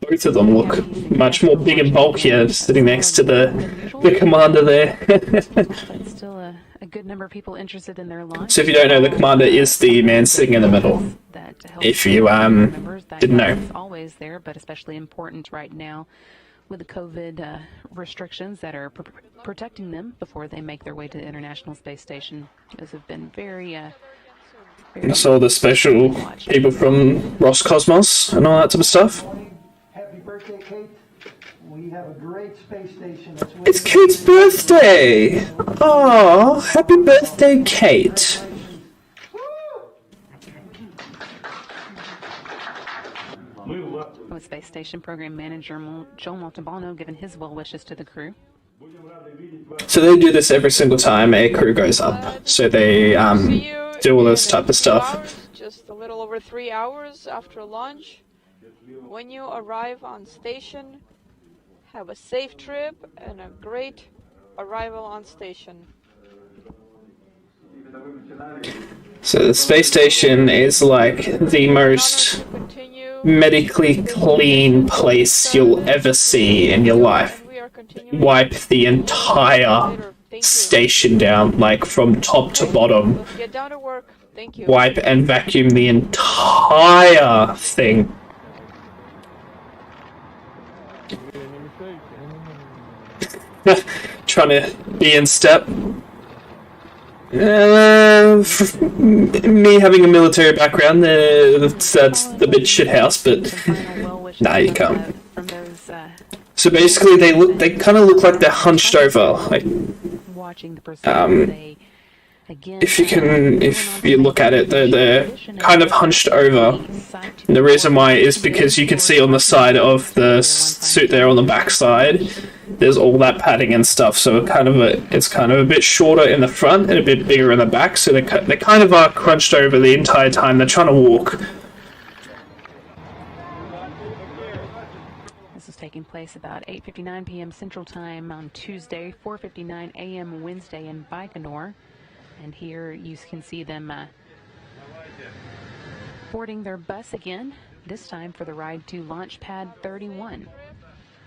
Both of them look much more big and bulkier, sitting next to the commander there. That's still a good number of people interested in their launch. So if you don't know, the commander is the man sitting in the middle. If you didn't know. It's always there, but especially important right now with the COVID restrictions that are protecting them before they make their way to the International Space Station. Those have been very So the special people from Roscosmos and all that type of stuff. Happy birthday, Kate. We have a great space station. It's Kate's birthday! Oh, happy birthday, Kate. With Space Station Program Manager Joe Montalbano giving his well wishes to the crew. So they do this every single time a crew goes up. So they do all this type of stuff. Hours, just a little over 3 hours after launch. When you arrive on station, have a safe trip and a great arrival on station. So the space station is like the most medically clean place you'll ever see in your life. Wipe the entire station down, like from top to bottom. Get down to work. Thank you. wipe and vacuum the entire thing. Trying to be in step. Me having a military background, that's a bit shithouse, but nah, you can't. So basically, they kind of look like they're hunched over. Like, if you look at it, they're kind of hunched over. And the reason why is because you can see on the side of the suit there on the back side, there's all that padding and stuff. So it's kind of a bit shorter in the front and a bit bigger in the back. So they kind of are crunched over the entire time they're trying to walk. This was taking place about 8:59 p.m. Central Time on Tuesday, 4:59 a.m. Wednesday in Baikonur. And here you can see them boarding their bus again, this time for the ride to Launch Pad 31.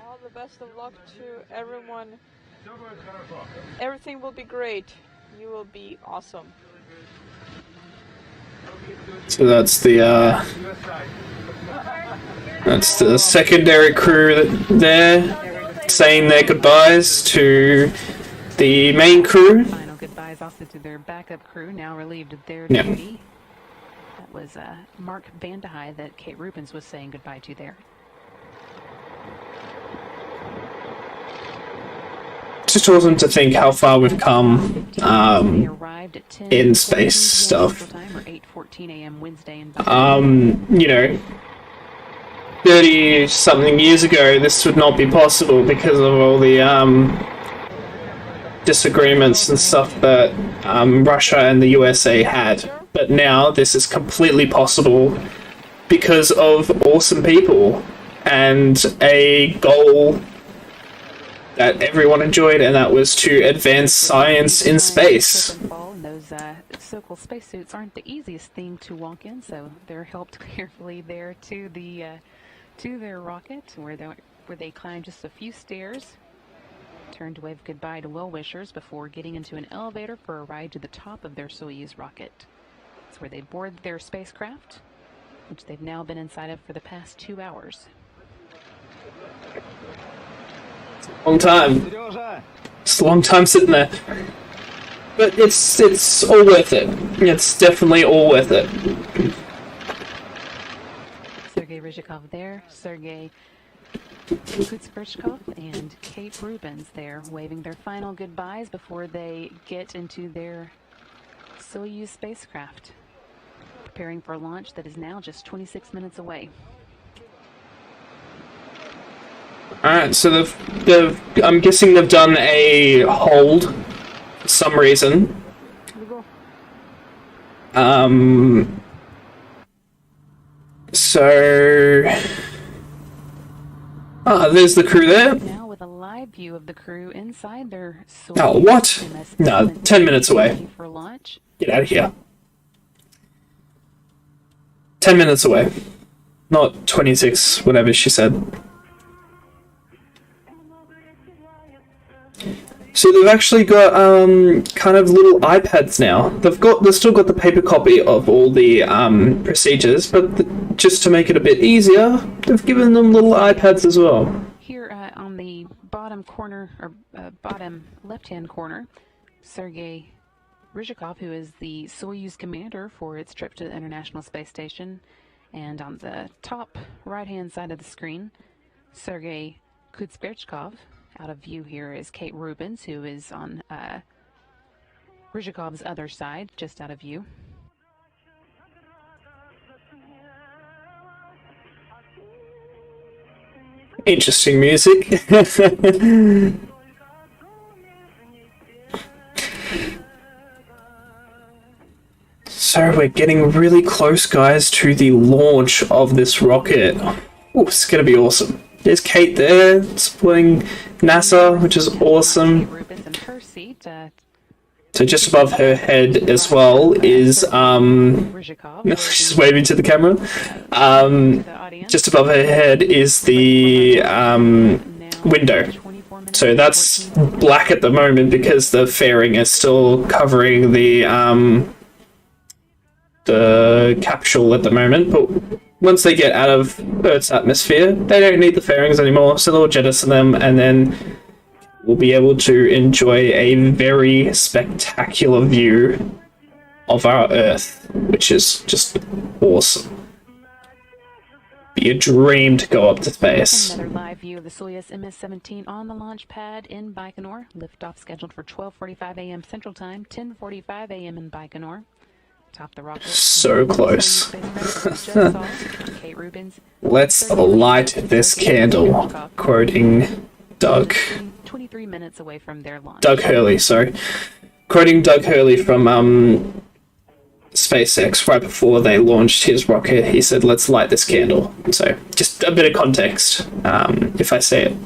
All the best of luck to everyone. Everything will be great. You will be awesome. So that's the secondary crew there saying their goodbyes to the main crew. Final goodbyes also to their backup crew, now relieved of their duty. That was Mark Vandehei that Kate Rubins was saying goodbye to there. Just awesome to think how far we've come in space stuff. You know, 30 something years ago this would not be possible because of all the disagreements and stuff that Russia and the USA had. But now this is completely possible because of awesome people and a goal that everyone enjoyed, and that was to advance science in space. Those so-called spacesuits aren't the easiest thing to walk in, so they're helped carefully there to their rocket, where they climb just a few stairs, turn to wave goodbye to well-wishers before getting into an elevator for a ride to the top of their Soyuz rocket. It's where they board their spacecraft, which they've now been inside of for the past 2 hours. Long time. It's a long time sitting there. But it's all worth it. It's definitely all worth it. Sergei Ryzhikov there, Sergei Kutsverchkov, and Kate Rubins there, waving their final goodbyes before they get into their Soyuz spacecraft, preparing for launch that is now just 26 minutes away. Alright, so I'm guessing they've done a hold for some reason. So there's the crew there. Now with a live view of the crew inside their Soyuz. Oh, what? No, 10 minutes away. For launch. Get out of here. 10 minutes away. Not 26, whatever she said. So they've actually got kind of little iPads now. They've still got the paper copy of all the procedures, but just to make it a bit easier, they've given them little iPads as well. Here on the bottom corner, or bottom left-hand corner, Sergei Ryzhikov, who is the Soyuz commander for its trip to the International Space Station, and on the top right-hand side of the screen, Sergei Kutsverchkov. Out of view here is Kate Rubins, who is on Ryzhikov's other side, just out of view. Interesting music. So we're getting really close, guys, to the launch of this rocket. Ooh, it's gonna be awesome. There's Kate there, supporting NASA, which is awesome. So just above her head as well is, she's waving to the camera. Just above her head is the window. So that's black at the moment because the fairing is still covering the the capsule at the moment, but once they get out of Earth's atmosphere, they don't need the fairings anymore, so they'll jettison them, and then we'll be able to enjoy a very spectacular view of our Earth, which is just awesome. Be a dream to go up to space. Another live view of the Soyuz MS-17 on the launch pad in Baikonur. Liftoff scheduled for 12:45 a.m. Central Time, 10:45 a.m. in Baikonur. Top the rocket. So close. Kate Rubins. Let's light this candle. Quoting Doug. 23 minutes away from their launch. Doug Hurley, sorry. Quoting Doug Hurley from SpaceX right before they launched his rocket, he said, "Let's light this candle." So, just a bit of context, if I say it.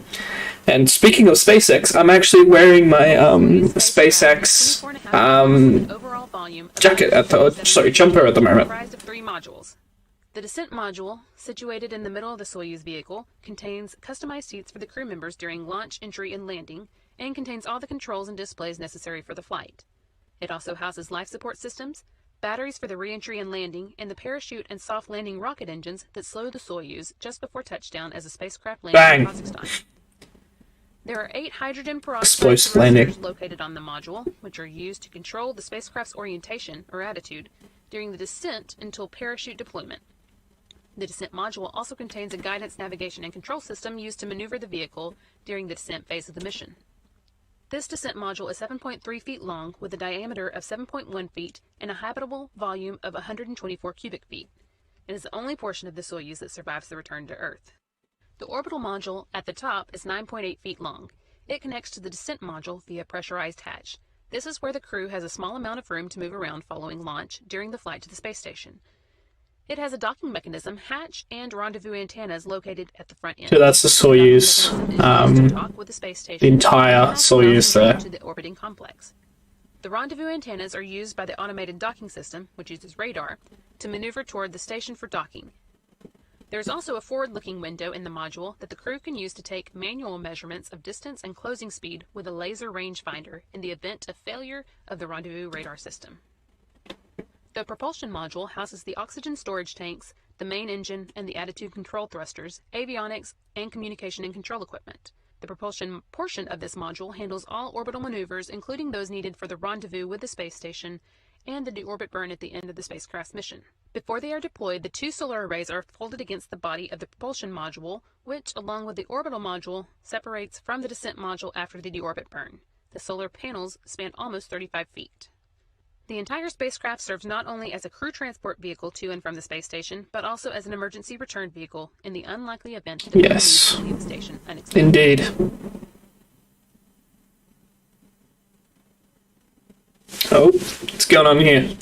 And speaking of SpaceX, I'm actually wearing my SpaceX jacket jumper at the moment. Comprised of 3 modules. The descent module, situated in the middle of the Soyuz vehicle, contains customized seats for the crew members during launch, entry, and landing, and contains all the controls and displays necessary for the flight. It also houses life support systems, batteries for the re-entry and landing, and the parachute and soft landing rocket engines that slow the Soyuz just before touchdown as the spacecraft lands in Kazakhstan. There are 8 hydrogen peroxide thrusters located on the module, which are used to control the spacecraft's orientation or attitude during the descent until parachute deployment. The descent module also contains a guidance, navigation, and control system used to maneuver the vehicle during the descent phase of the mission. This descent module is 7.3 feet long with a diameter of 7.1 feet and a habitable volume of 124 cubic feet. It is the only portion of the Soyuz that survives the return to Earth. The orbital module at the top is 9.8 feet long. It connects to the descent module via pressurized hatch. This is where the crew has a small amount of room to move around following launch during the flight to the space station. It has a docking mechanism, hatch, and rendezvous antennas located at the front end. So that's the Soyuz, the entire Soyuz there. To the orbiting complex. The rendezvous antennas are used by the automated docking system, which uses radar, to maneuver toward the station for docking. There is also a forward-looking window in the module that the crew can use to take manual measurements of distance and closing speed with a laser rangefinder in the event of failure of the rendezvous radar system. The propulsion module houses the oxygen storage tanks, the main engine, and the attitude control thrusters, avionics, and communication and control equipment. The propulsion portion of this module handles all orbital maneuvers, including those needed for the rendezvous with the space station and the deorbit burn at the end of the spacecraft's mission. Before they are deployed, the 2 solar arrays are folded against the body of the propulsion module, which, along with the orbital module, separates from the descent module after the deorbit burn. The solar panels span almost 35 feet. The entire spacecraft serves not only as a crew transport vehicle to and from the space station, but also as an emergency return vehicle in the unlikely event that the crew needs to leave the station unexpectedly. Indeed. Oh, what's going on here?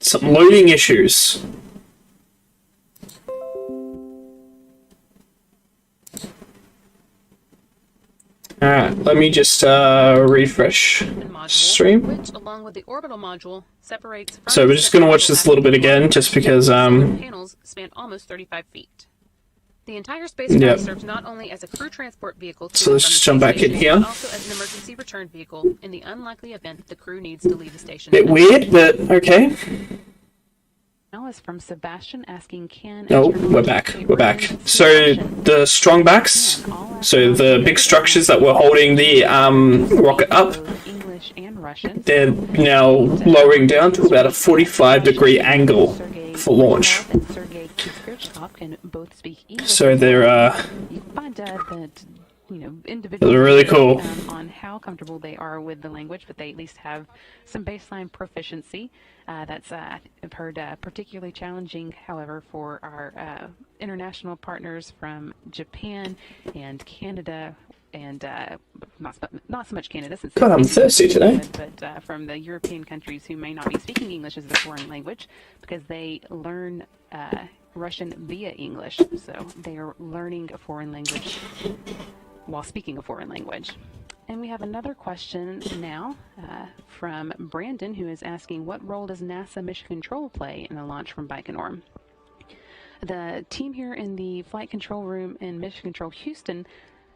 Some loading issues. Alright, let me just refresh stream. Which, along with the orbital module, separates from So we're just going to watch this a little bit again, just because panels span almost 35 feet. The entire spacecraft serves not only as a crew transport vehicle to so let's just jump back in here. but also as an emergency return vehicle in the unlikely event the crew needs to leave the station. Bit weird, but okay. Now is from Sebastian asking, can No, we're back. We're back. So the strong backs, so the big structures that were holding the rocket up, English and Russian. they're now lowering down to about a 45-degree angle for launch. Can both speak English. So they're You find that individuals they're really cool. On how comfortable they are with the language, but they at least have some baseline proficiency. That's I've heard particularly challenging, however, for our international partners from Japan and Canada, and not so much Canada. Since God, I'm thirsty today. But from the European countries who may not be speaking English as a foreign language, because they learn Russian via English, so they are learning a foreign language while speaking a foreign language. And we have another question now from Brandon, who is asking, what role does NASA Mission Control play in the launch from Baikonur? The team here in the Flight Control Room in Mission Control Houston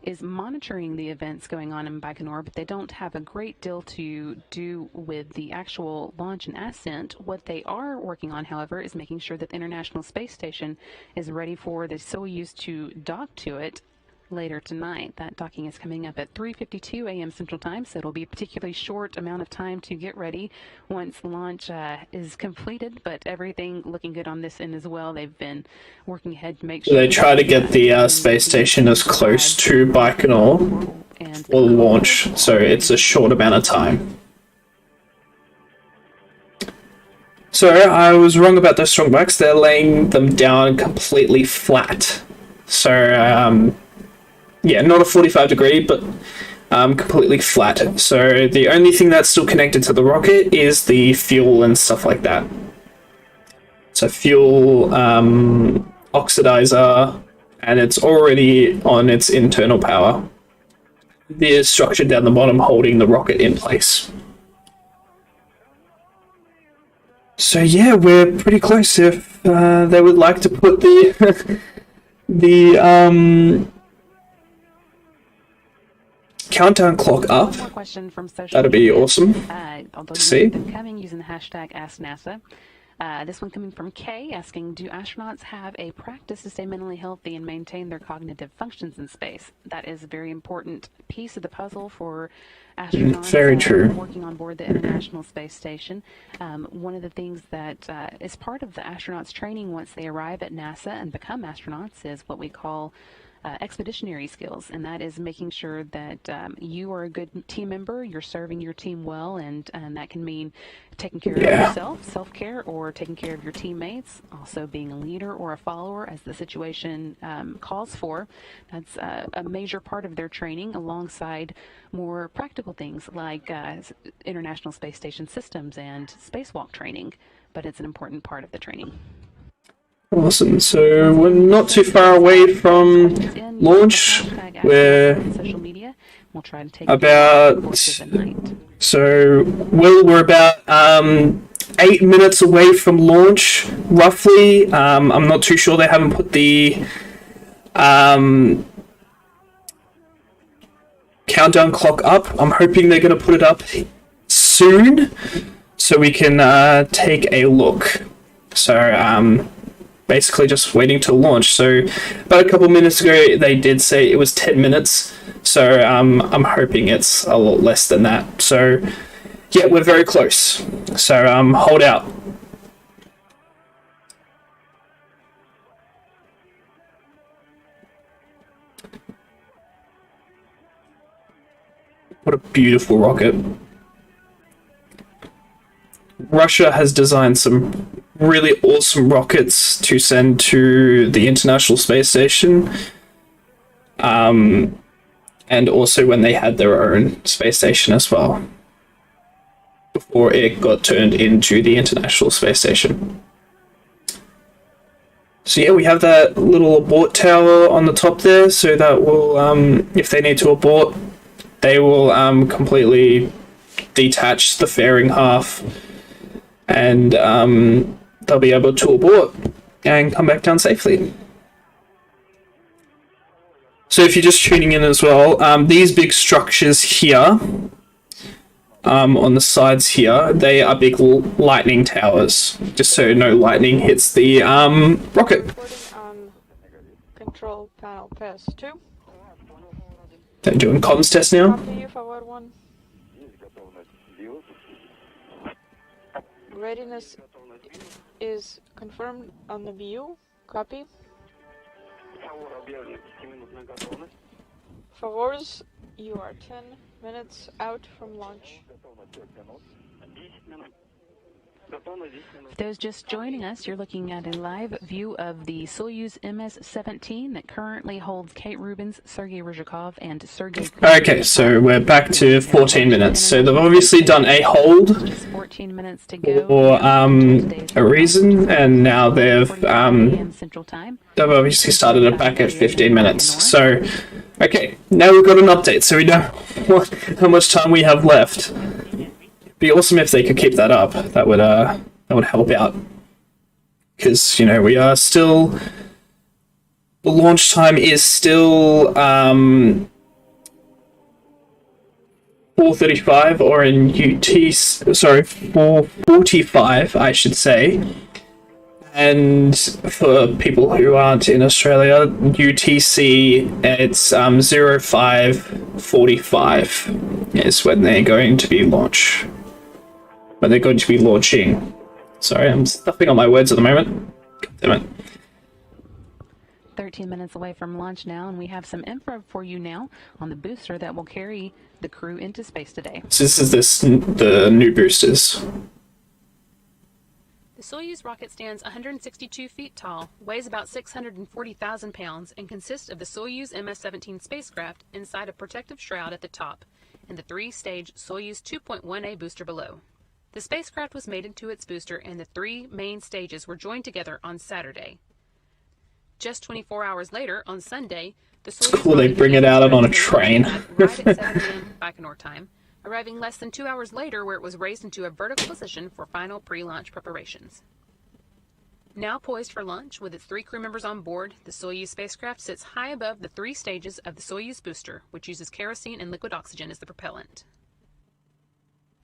is monitoring the events going on in Baikonur, but they don't have a great deal to do with the actual launch and ascent. What they are working on, however, is making sure that the International Space Station is ready for the Soyuz to dock to it later tonight. That docking is coming up at 3:52 a.m. Central Time, so it'll be a particularly short amount of time to get ready once launch is completed, but everything looking good on this end as well. They've been working ahead to make sure They try to get the space station as close to Baikonur for the launch, so it's a short amount of time. So I was wrong about those strong backs. They're laying them down completely flat. So yeah, not a 45-degree, but completely flat. So the only thing that's still connected to the rocket is the fuel and stuff like that. So fuel, oxidizer, and it's already on its internal power. The structure down the bottom holding the rocket in place. So yeah, we're pretty close. If they would like to put the the countdown clock up, One more question from social that'd be media. awesome. Although See? you've been coming using the hashtag AskNASA. This one coming from Kay, asking, do astronauts have a practice to stay mentally healthy and maintain their cognitive functions in space? That is a very important piece of the puzzle for astronauts very true. working on board the International Space Station. One of the things that is part of the astronauts' training once they arrive at NASA and become astronauts is what we call expeditionary skills, and that is making sure that you are a good team member, you're serving your team well, and that can mean taking care of yourself, self-care, or taking care of your teammates, also being a leader or a follower as the situation calls for. That's a major part of their training, alongside more practical things like International Space Station systems and spacewalk training, but it's an important part of the training. Awesome. So we're not too far away from launch. We're social media. We'll try to take about, so we're about 8 minutes away from launch, roughly. I'm not too sure. They haven't put the countdown clock up. I'm hoping they're going to put it up soon so we can take a look. So basically just waiting to launch. So about a couple minutes ago they did say it was 10 minutes, so I'm hoping it's a lot less than that. So yeah, we're very close, so hold out. What a beautiful rocket. Russia has designed some really awesome rockets to send to the International Space Station. And also when they had their own space station as well, before it got turned into the International Space Station. So yeah, we have that little abort tower on the top there, so that will, if they need to abort, they will completely detach the fairing half, and they'll be able to abort and come back down safely. So if you're just tuning in as well, these big structures here, on the sides here, they are big lightning towers, just so no lightning hits the rocket. Recording on control panel pass 2. They're doing comms test now. Copy you, forward 1. Readiness is confirmed on the view. Copy. Forwards, you are 10 minutes out from launch. For those just joining us, you're looking at a live view of the Soyuz MS-17 that currently holds Kate Rubins, Sergei Ryzhikov, and Sergei... Okay, so we're back to 14 minutes. So they've obviously done a hold 14 minutes to go for a reason, and now they've obviously started it back at 15 minutes. So, okay, now we've got an update, so we know how much time we have left. Be awesome if they could keep that up. That would help out, because we are still, the launch time is still 4:35, or in sorry, 4:45, I should say. And for people who aren't in Australia, UTC, it's 05:45 is when they're going to be launching. Sorry, I'm stuffing on my words at the moment. God damn it. 13 minutes away from launch now, and we have some info for you now on the booster that will carry the crew into space today. So this is the new boosters. The Soyuz rocket stands 162 feet tall, weighs about 640,000 pounds, and consists of the Soyuz MS-17 spacecraft inside a protective shroud at the top, and the three-stage Soyuz 2.1A booster below. The spacecraft was mated to its booster, and the three main stages were joined together on Saturday. Just 24 hours later, on Sunday, the Soyuz cool they bring it out on a train. right at 7 a.m. Baikonur time, arriving less than 2 hours later where it was raised into a vertical position for final pre-launch preparations. Now poised for launch with its 3 crew members on board, the Soyuz spacecraft sits high above the 3 stages of the Soyuz booster, which uses kerosene and liquid oxygen as the propellant.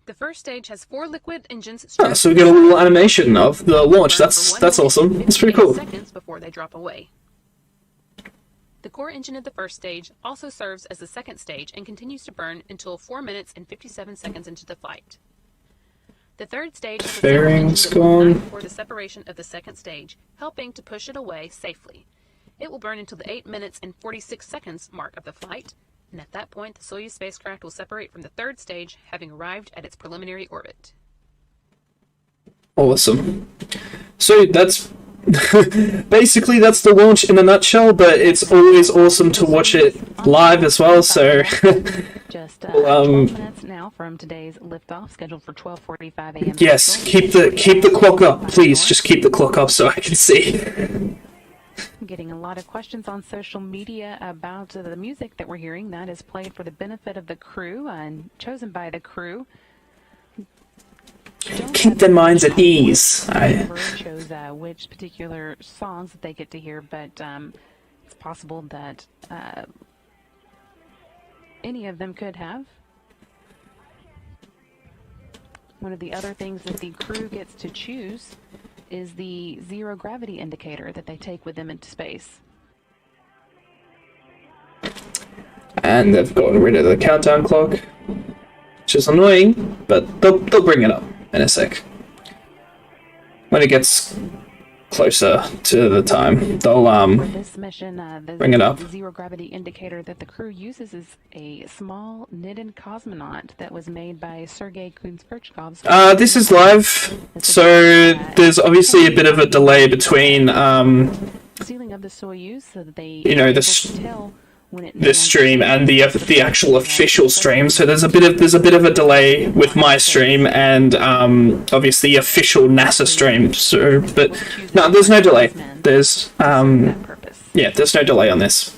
The first stage has 4 liquid engines. So we get a little animation of the launch. That's awesome. It's pretty cool. Seconds before they drop away. The core engine of the first stage also serves as the second stage and continues to burn until 4 minutes and 57 seconds into the flight. The third stage has a Fairing's gone for the separation of the second stage, helping to push it away safely. It will burn until the 8 minutes and 46 seconds mark of the flight, and at that point the Soyuz spacecraft will separate from the third stage, having arrived at its preliminary orbit. Awesome. So that's basically that's the launch in a nutshell, but it's always awesome to watch it live as well. So just 12 minutes now from today's liftoff, scheduled for 12:45 a.m. yes, keep the clock up, please. Just keep the clock up so I can see. Getting a lot of questions on social media about the music that we're hearing. That is played for the benefit of the crew and chosen by the crew. Keep their minds at ease. I chose which particular songs that they get to hear, but it's possible that any of them could have. One of the other things that the crew gets to choose is the zero gravity indicator that they take with them into space. And they've gotten rid of the countdown clock, which is annoying, but they'll bring it up in a sec. When it gets closer to the time, they'll For this mission, bring it up. The zero gravity indicator that the crew uses is a small knitted cosmonaut that was made by Sergei Kuznetsov's. This is live, so there's obviously a bit of a delay between Ceiling of the Soyuz, so that they this stream and the actual official stream. So there's a bit of a delay with my stream and obviously official NASA stream. So, but no, there's no delay. There's yeah, there's no delay on this.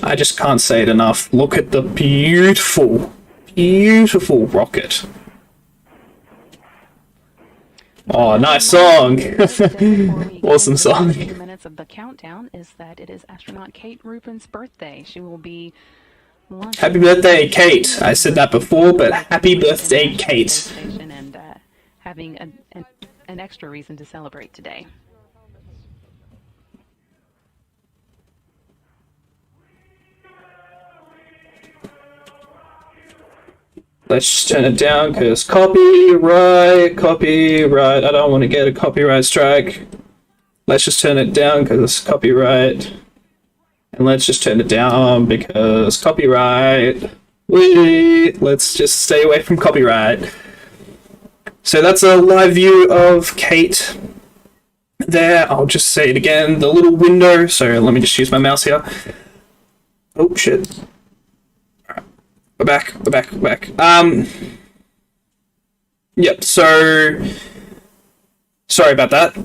I just can't say it enough. Look at the beautiful rocket. Oh, nice song. Awesome song. Minutes of the countdown is that it is astronaut Kate Rupin's birthday. She will be happy birthday, Kate. I said that before, but happy birthday, Kate. And having an extra reason to celebrate today. Let's just turn it down, because copyright. I don't want to get a copyright strike. Let's just turn it down, because copyright. And let's just turn it down, because copyright. Let's just stay away from copyright. So that's a live view of Kate there. I'll just say it again, the little window. So let me just use my mouse here. Oh, shit. We're back. Yep, so sorry about that.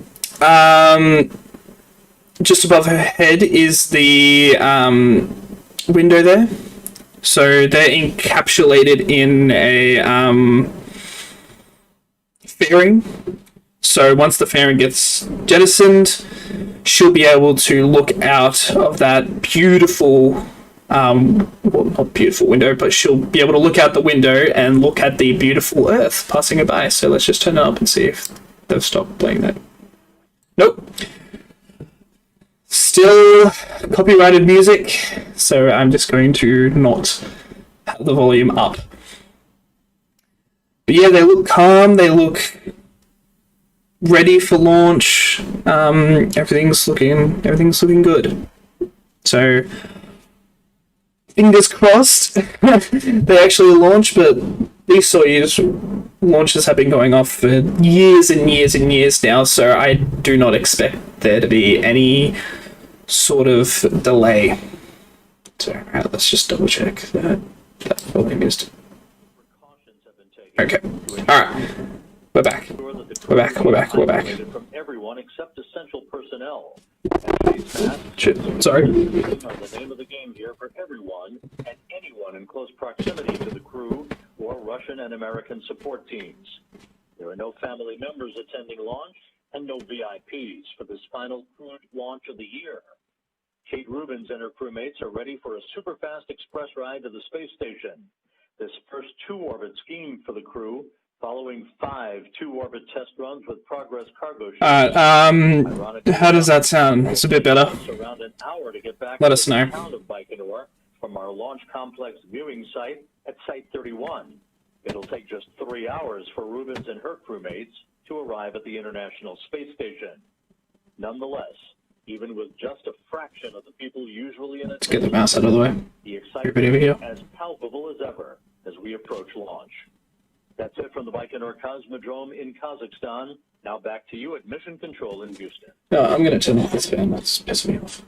Just above her head is the window there. So they're encapsulated in a fairing. So once the fairing gets jettisoned, she'll be able to look out of that beautiful, well, not beautiful window, but she'll be able to look out the window and look at the beautiful Earth passing her by. So let's just turn it up and see if they've stopped playing that. Nope. Still copyrighted music, so I'm just going to not have the volume up. But yeah, they look calm, they look ready for launch. Everything's looking good. So fingers crossed they actually launch, but these Soyuz launches have been going off for years and years and years now, so I do not expect there to be any sort of delay. So alright, let's just double check that volume is. Okay. Alright. We're back. We're back. From everyone except essential personnel. Shit. Sorry. Are the name of the game here for everyone and anyone in close proximity to the crew or Russian and American support teams. There are no family members attending launch and no VIPs for this final crewed launch of the year. Kate Rubins and her crewmates are ready for a super-fast express ride to the space station. This first two-orbit scheme for the crew, following 5 two-orbit test runs with Progress cargo ships. How does that sound? It's a bit better. Around an hour to get back Let to us know. the town of Baikonur from our launch complex viewing site at Site 31. It'll take just 3 hours for Rubins and her crewmates to arrive at the International Space Station. Nonetheless, even with just a fraction of the people usually in Let's get the mouse out of the way. the Everybody over here. excitement as palpable as ever as we approach launch. That's it from the Baikonur Cosmodrome in Kazakhstan. Now back to you at Mission Control in Houston. No, I'm going to turn off this fan. That's pissing me off.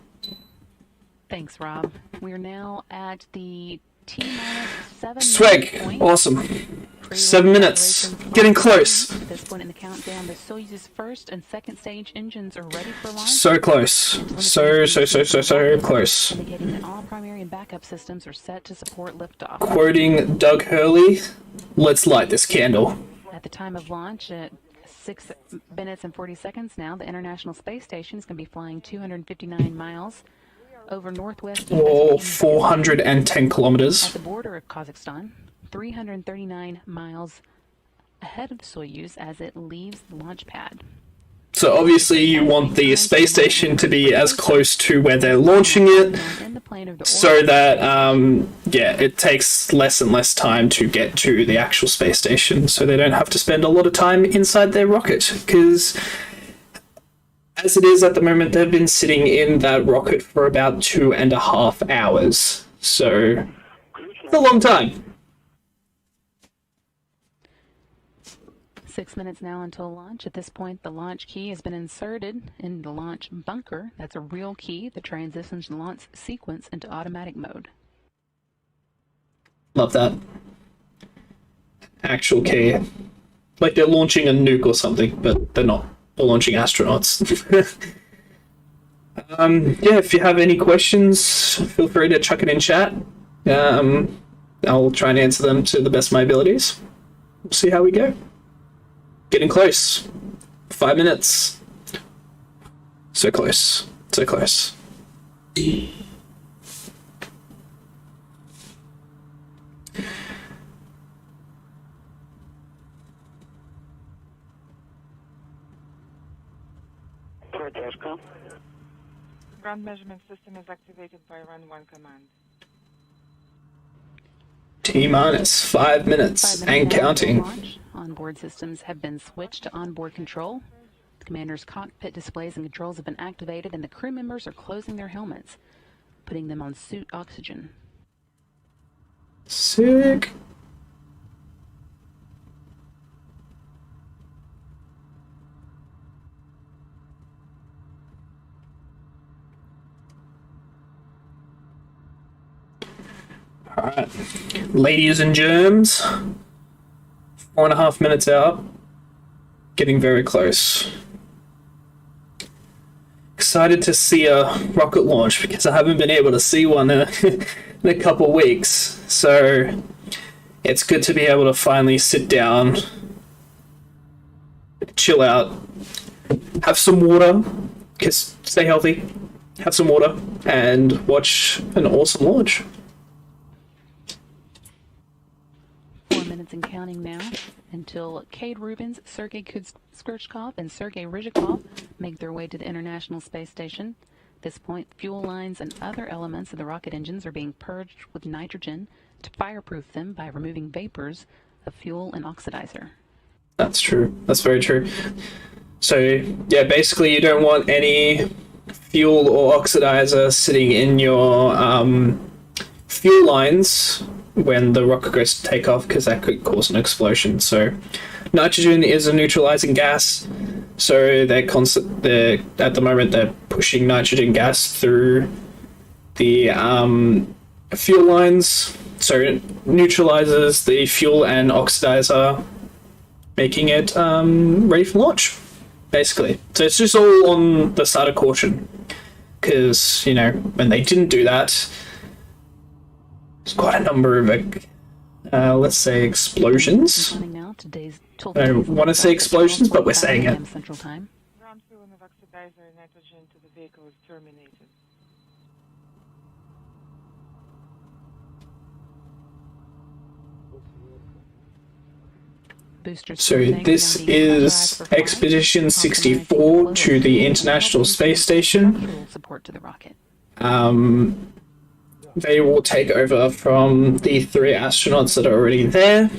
Thanks, Rob. We're now at the T-minus 7 Swag. point. Awesome. 7 minutes. Getting close. At this point in the countdown, the Soyuz's first and second stage engines are ready for launch. So close. So close. Indicating that all primary and backup systems are set to support liftoff. Quoting Doug Hurley, let's light this candle. At the time of launch, at 6 minutes and 40 seconds now, the International Space Station is going to be flying 259 miles over northwest Or 410 at kilometers. the border of Kazakhstan, 339 miles ahead of Soyuz as it leaves the launch pad. So obviously you want the space station to be as close to where they're launching it, In the plane of the so that, yeah, it takes less and less time to get to the actual space station, so they don't have to spend a lot of time inside their rocket, because as it is at the moment, they've been sitting in that rocket for about 2.5 hours, so it's a long time. 6 minutes now until launch. At this point, the launch key has been inserted in the launch bunker. That's a real key that transitions the launch sequence into automatic mode. Love that. Actual key. Like they're launching a nuke or something, but they're not. They're launching astronauts. Yeah, if you have any questions, feel free to chuck it in chat. I'll try and answer them to the best of my abilities. We'll see how we go. Getting close. 5 minutes. So close. So close. Ground measurement system is activated by run 1 command. T-minus 5 minutes 5 minutes and now counting. until launch. Onboard systems have been switched to onboard control. The commander's cockpit displays and controls have been activated, and the crew members are closing their helmets, putting them on suit oxygen. Sick. Alright, ladies and germs, 4.5 minutes out, getting very close. Excited to see a rocket launch because I haven't been able to see one in a couple weeks, so it's good to be able to finally sit down chill out, have some water, stay healthy, have some water, and watch an awesome launch. 4 minutes and counting now until Cade Rubins, Sergei Skirchkov, and Sergei Ryzhikov make their way to the International Space Station. At this point, fuel lines and other elements of the rocket engines are being purged with nitrogen to fireproof them by removing vapors of fuel and oxidizer. That's true. That's very true. So, yeah, basically you don't want any fuel or oxidizer sitting in your fuel lines when the rocket goes to take off, because that could cause an explosion. So nitrogen is a neutralizing gas, so they're at the moment they're pushing nitrogen gas through the fuel lines, so it neutralizes the fuel and oxidizer, making it ready for launch, basically. So it's just all on the side of caution, because, you know, when they didn't do that, there's quite a number of, let's say, explosions. I don't want to say explosions, but we're saying it. Ground fuel of oxidizer and nitrogen to the vehicle is terminated. So this is Expedition 64 to the International Space Station. They will take over from the 3 astronauts that are already there.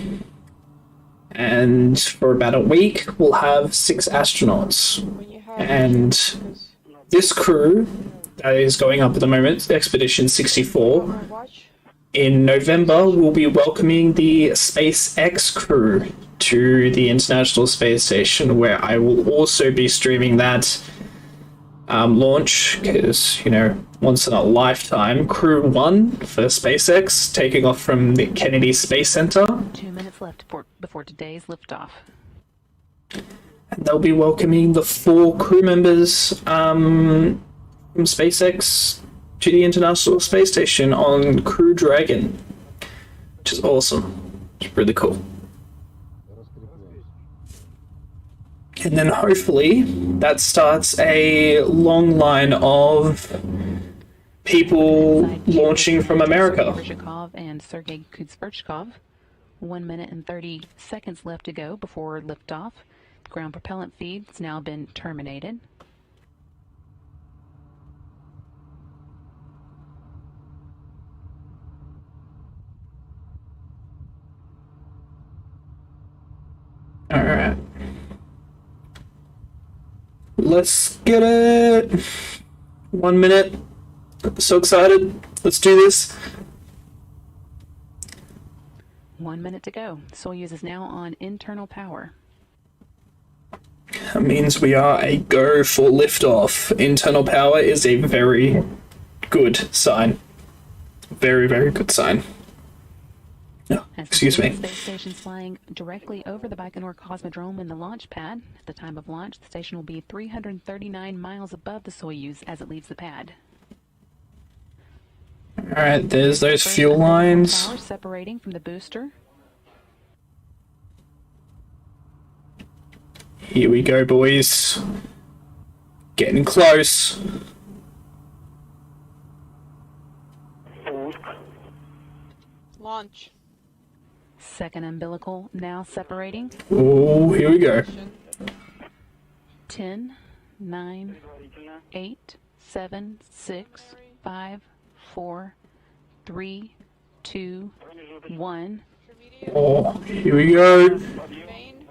And for about a week, we'll have 6 astronauts. And this crew that is going up at the moment, Expedition 64, in November, we'll be welcoming the SpaceX crew to the International Space Station, where I will also be streaming that launch, because, you know, once in a lifetime. Crew 1 for SpaceX, taking off from the Kennedy Space Center. 2 minutes left before today's liftoff. And they'll be welcoming the 4 crew members from SpaceX to the International Space Station on Crew Dragon, which is awesome. It's really cool. And then hopefully that starts a long line of people launching from America. Ryzhikov and Sergei Skirchkov. 1 minute and 30 seconds left to go before liftoff. Ground propellant feed has now been terminated. All right. Let's get it. 1 minute. So excited. Let's do this. 1 minute to go. Soyuz is now on internal power. That means we are a go for liftoff. Internal power is a very good sign. Very, very good sign. Oh, excuse me. The space station's flying directly over the Baikonur Cosmodrome in the launch pad. At the time of launch, the station will be 339 miles above the Soyuz as it leaves the pad. Alright, there's those fuel lines. Power separating from the booster. Here we go, boys. Getting close. Launch. Second umbilical now separating. Oh, here we go. 10, 9, 8, 7, 6, 5, 4, 3, 2, 1. Oh, here we go. Main.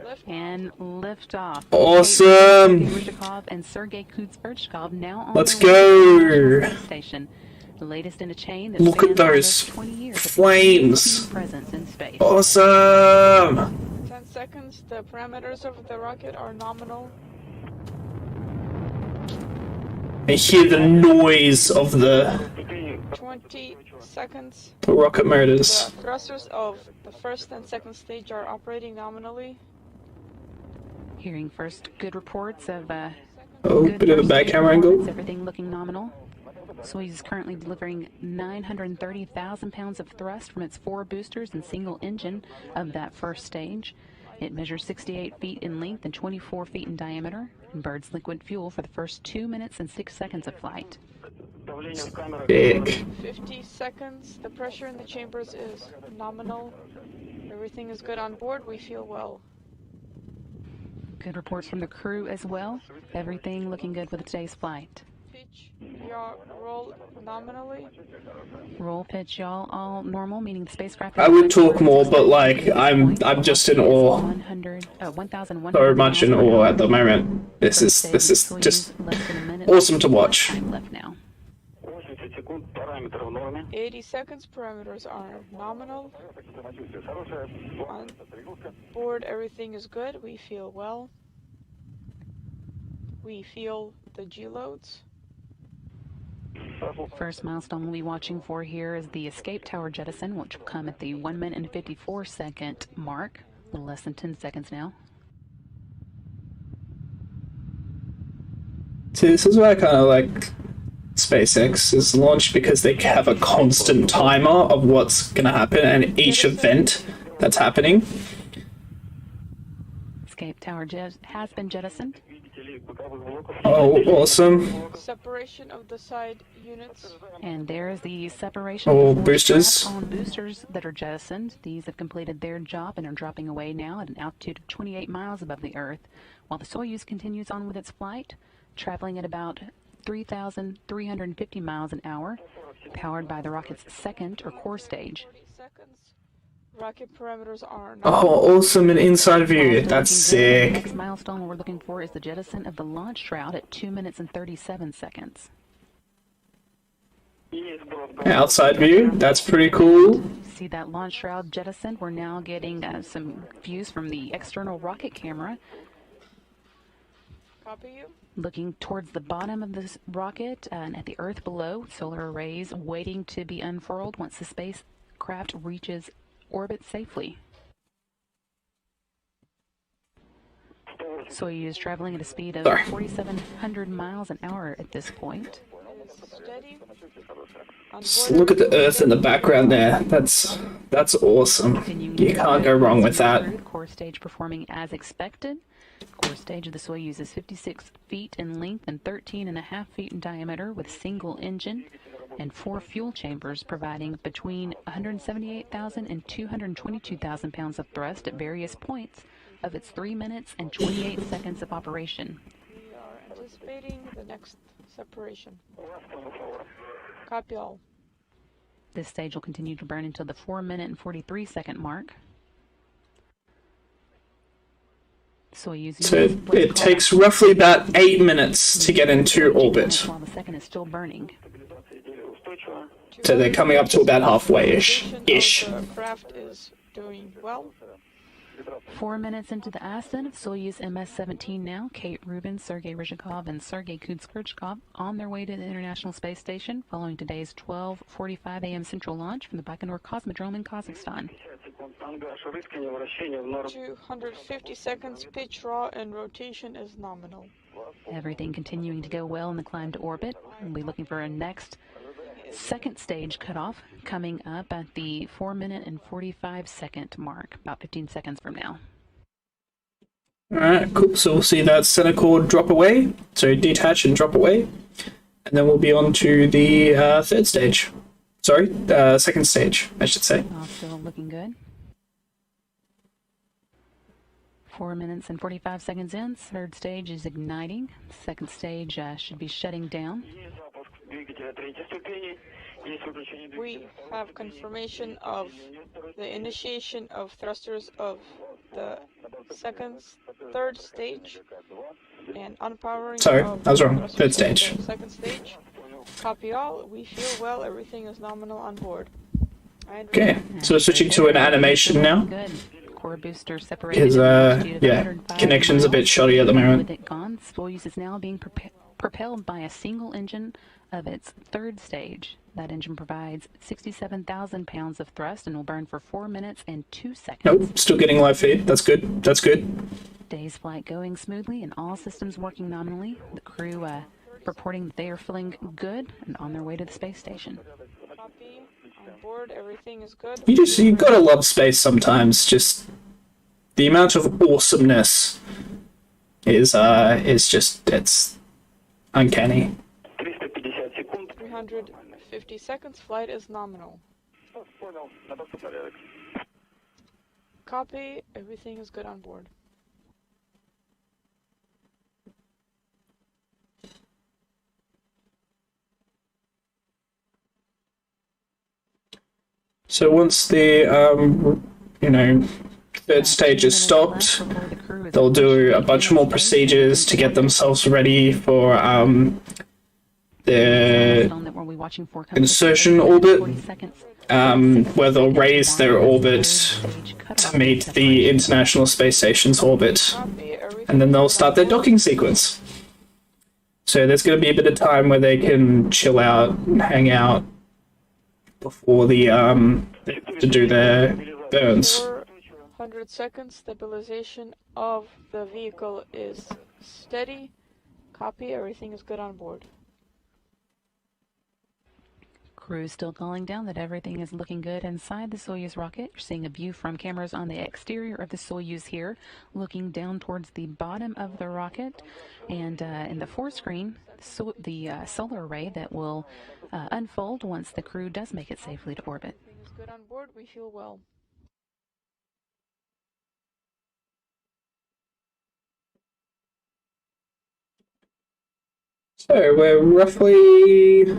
Lift. And liftoff. Awesome. Ryzhikov and Sergei Skirchkov now on Let's their way to the go. International Space Station. The latest in a chain that Look at spans those almost 20 years of flames. presence in space. Awesome. 10 seconds. The parameters of the rocket are nominal. I hear the noise of the 20 seconds. rocket motors. The thrusters of the first and second stage are operating nominally. Hearing first good reports of Oh, good bit of a first back stage camera performance, angle. everything looking nominal. Soyuz is currently delivering 930,000 pounds of thrust from its 4 boosters and single engine of that first stage. It measures 68 feet in length and 24 feet in diameter and burns liquid fuel for the first 2 minutes and 6 seconds of flight. Big. 50 seconds. The pressure in the chambers is nominal. Everything is good on board. We feel well. Good reports from the crew as well. Everything looking good with today's flight. Pitch, yaw, roll nominally. Roll, pitch, yaw, all normal, meaning the spacecraft. I would talk more, but like I'm just in awe. 1,100 So much in awe at the moment. This is just awesome to watch. Time left now. 80 seconds. Parameters are nominal. On board, everything is good. We feel well. We feel the G loads. First milestone we'll be watching for here is the escape tower jettison, which will come at the 1 minute and 54 second mark. A little less than 10 seconds now. See, this is why I kind of like SpaceX is launched, because they have a constant timer of what's going to happen and each event that's happening. Escape tower has been jettisoned. Oh, awesome. Separation of the side units. And there is the separation Oh, of the boosters. on boosters that are jettisoned. These have completed their job and are dropping away now at an altitude of 28 miles above the Earth, while the Soyuz continues on with its flight, traveling at about 3,350 miles an hour, powered by the rocket's second or core stage. 40 seconds. Rocket parameters are Oh, awesome, an inside view. That's The sick. next milestone we're looking for is the jettison of the launch shroud at 2 minutes and 37 seconds. Outside view. That's pretty cool. See that launch shroud jettisoned? We're now getting some views from the external rocket camera Copy you. looking towards the bottom of this rocket and at the Earth below, solar arrays waiting to be unfurled once the spacecraft reaches orbit safely. Soyuz traveling at a speed of 4,700 miles an hour at this point. Steady. On Just board, look at the Earth in the background there. That's awesome. You can't go wrong with that. Core stage performing as expected. Core stage of the Soyuz is 56 feet in length and 13.5 feet in diameter, with single engine and 4 fuel chambers providing between 178,000 and 222,000 pounds of thrust at various points of its 3 minutes and 28 seconds of operation. we are anticipating the next separation. Copy all. This stage will continue to burn until the 4 minute and 43 second mark. Soyuz So it takes roughly about 8 minutes to get into orbit. while the second is still burning. So they're coming up to about halfway-ish. Condition of the craft is doing well. 4 minutes into the ascent of Soyuz MS-17 now, Kate Rubin, Sergei Ryzhikov, and Sergei Kudskirchkov on their way to the International Space Station following today's 12:45 a.m. Central launch from the Baikonur Cosmodrome in Kazakhstan. 250 seconds. Pitch, raw, and rotation is nominal. Everything continuing to go well in the climb to orbit. We'll be looking for a next second stage cutoff coming up at the 4 minute and 45 second mark, about 15 seconds from now. Alright, cool. So we'll see that center core drop away. So detach and drop away. And then we'll be on to the third stage. Sorry, second stage, I should say. All still looking good. 4 minutes and 45 seconds in. Third stage is igniting. Second stage should be shutting down. We have confirmation of the initiation of thrusters of the third stage, and unpowering. Sorry, of I was wrong. thrusters Third of stage. the second stage. Copy all. We feel well. Everything is nominal on board. And Okay, so switching to an animation now. Good. Core booster separated. Because, at an altitude of yeah, 105 connection's a bit miles. shoddy at the moment. With it gone, Soyuz is now being propelled by a single engine of its third stage. That engine provides 67,000 pounds of thrust and will burn for 4 minutes and 2 seconds. Nope, still getting live feed. That's good. That's good. Day's flight going smoothly and all systems working nominally. The crew reporting that they are feeling good and on their way to the space station. copy. On board, everything is good. You gotta love space sometimes. Just the amount of awesomeness is just, it's uncanny. 350 seconds. Flight is nominal. Copy. Everything is good on board. So once the third stage is stopped, they'll do a bunch more procedures to get themselves ready for the insertion orbit, where they'll raise their orbit to meet the International Space Station's orbit, and then they'll start their docking sequence. So there's going to be a bit of time where they can chill out and hang out before the to do their burns. 400 seconds. Stabilization of the vehicle is steady. Copy. Everything is good on board. Crew still calling down that everything is looking good inside the Soyuz rocket. You're seeing a view from cameras on the exterior of the Soyuz here, looking down towards the bottom of the rocket, and in the forescreen, the solar array that will unfold once the crew does make it safely to orbit. Everything is good on board. We feel well. So we're roughly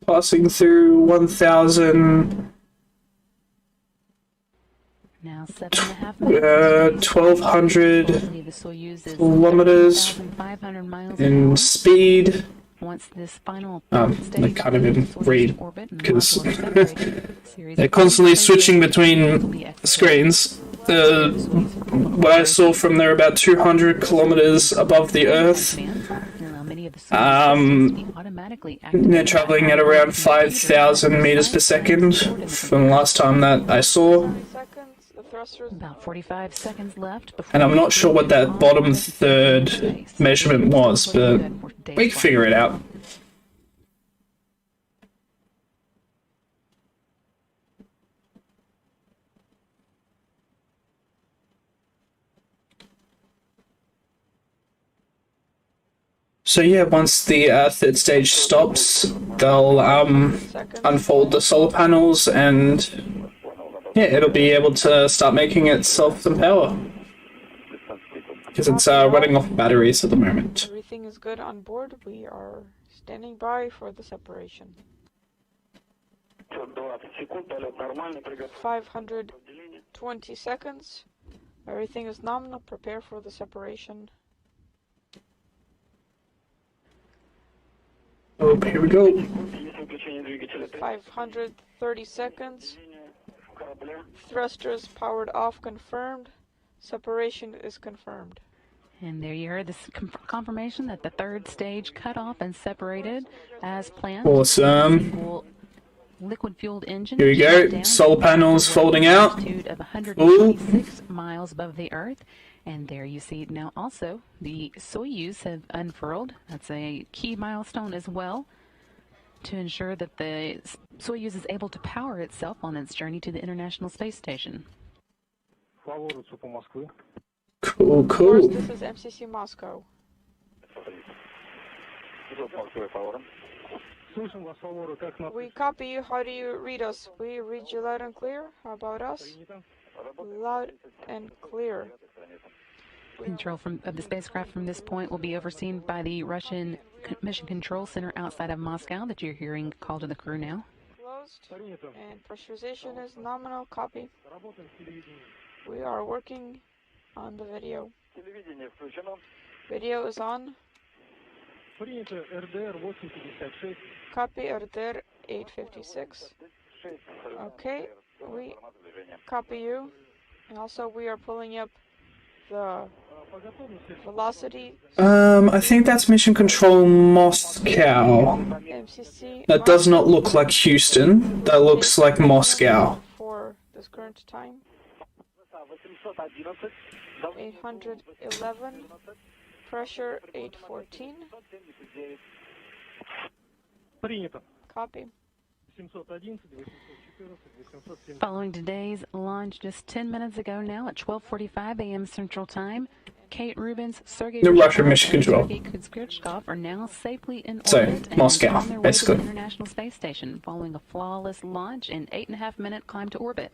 passing through 1,000. Now 7.5 minutes. 1,200 kilometers 1,500 miles in speed. Once this final I stage can't even read because series they're constantly switching between screens. What I saw from there, about 200 kilometers above the Earth. They're traveling at around 5,000 meters per second from the last time that I saw. About 45 seconds left. And I'm not sure what that bottom third measurement was, but we can figure it out. So yeah, once the third stage stops, they'll unfold the solar panels, and yeah, it'll be able to start making itself some power because it's running off batteries at the moment. Everything is good on board. We are standing by for the separation. 520 seconds. Everything is nominal. Prepare for the separation. Oh, here we go. 530 seconds. Thrusters powered off, confirmed. Separation is confirmed. And there you heard this confirmation that the third stage cut off and separated as planned. Awesome. Liquid-fueled engine. Here we go. Solar panels folding out. Altitude of 126 miles above the Earth. And there you see now also the Soyuz have unfurled. That's a key milestone as well to ensure that the Soyuz is able to power itself on its journey to the International Space Station. Cool, Of cool. course, this is MCC Moscow. We copy you. How do you read us? We read you loud and clear. How about us? Loud and clear. Control of the spacecraft from this point will be overseen by the Russian Mission Control Center outside of Moscow that you're hearing call to the crew now. Closed. And pressurization is nominal. Copy. We are working on the video. Video is on. Copy RDR 856. Okay, we copy you. And also we are pulling up the velocity. I think that's Mission Control Moscow. MCC. That does not look like Houston. That looks like Moscow. For this current time. 811. Pressure 814. Copy. Following today's launch just 10 minutes ago now at 12:45 a.m. Central Time, Kate Rubins, Sergei The Russian Ryzhikov, mission and control. Sergei Kuzhitchkov are now safely in So, orbit and Moscow, on their way basically. to the International Space Station following a flawless launch and 8.5-minute climb to orbit.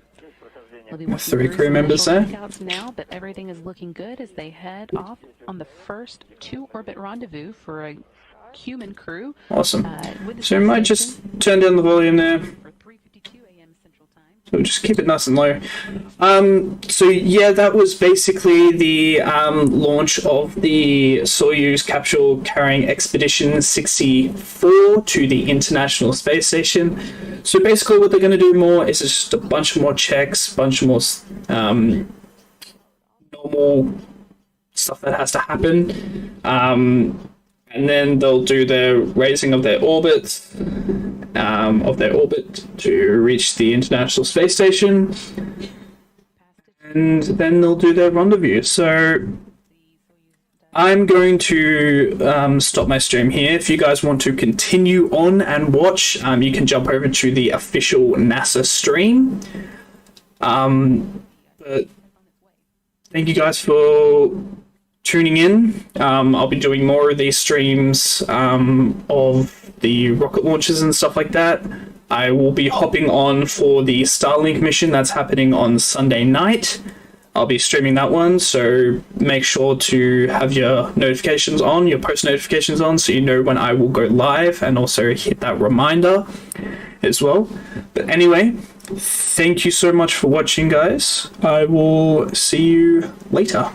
They'll be working 3 through crew some members initial there. checkouts now, but everything is looking good as they head off on the first 2-orbit rendezvous for a human crew. Awesome. With the So we might space just station turn down the volume there. for 3:52 a.m. Central Time. We'll just keep it nice and low. So yeah, that was basically the launch of the Soyuz capsule carrying Expedition 64 to the International Space Station. So basically what they're going to do more is just a bunch more checks, bunch more normal stuff that has to happen. And then they'll do the raising of their orbit, to reach the International Space Station, and then they'll do their rendezvous. So I'm going to stop my stream here. If you guys want to continue on and watch, you can jump over to the official NASA stream. But thank you guys for tuning in. I'll be doing more of these streams of the rocket launches and stuff like that. I will be hopping on for the Starlink mission that's happening on Sunday night. I'll be streaming that one, so make sure to have your notifications on, your post notifications on, so you know when I will go live, and also hit that reminder as well. But anyway, thank you so much for watching, guys. I will see you later.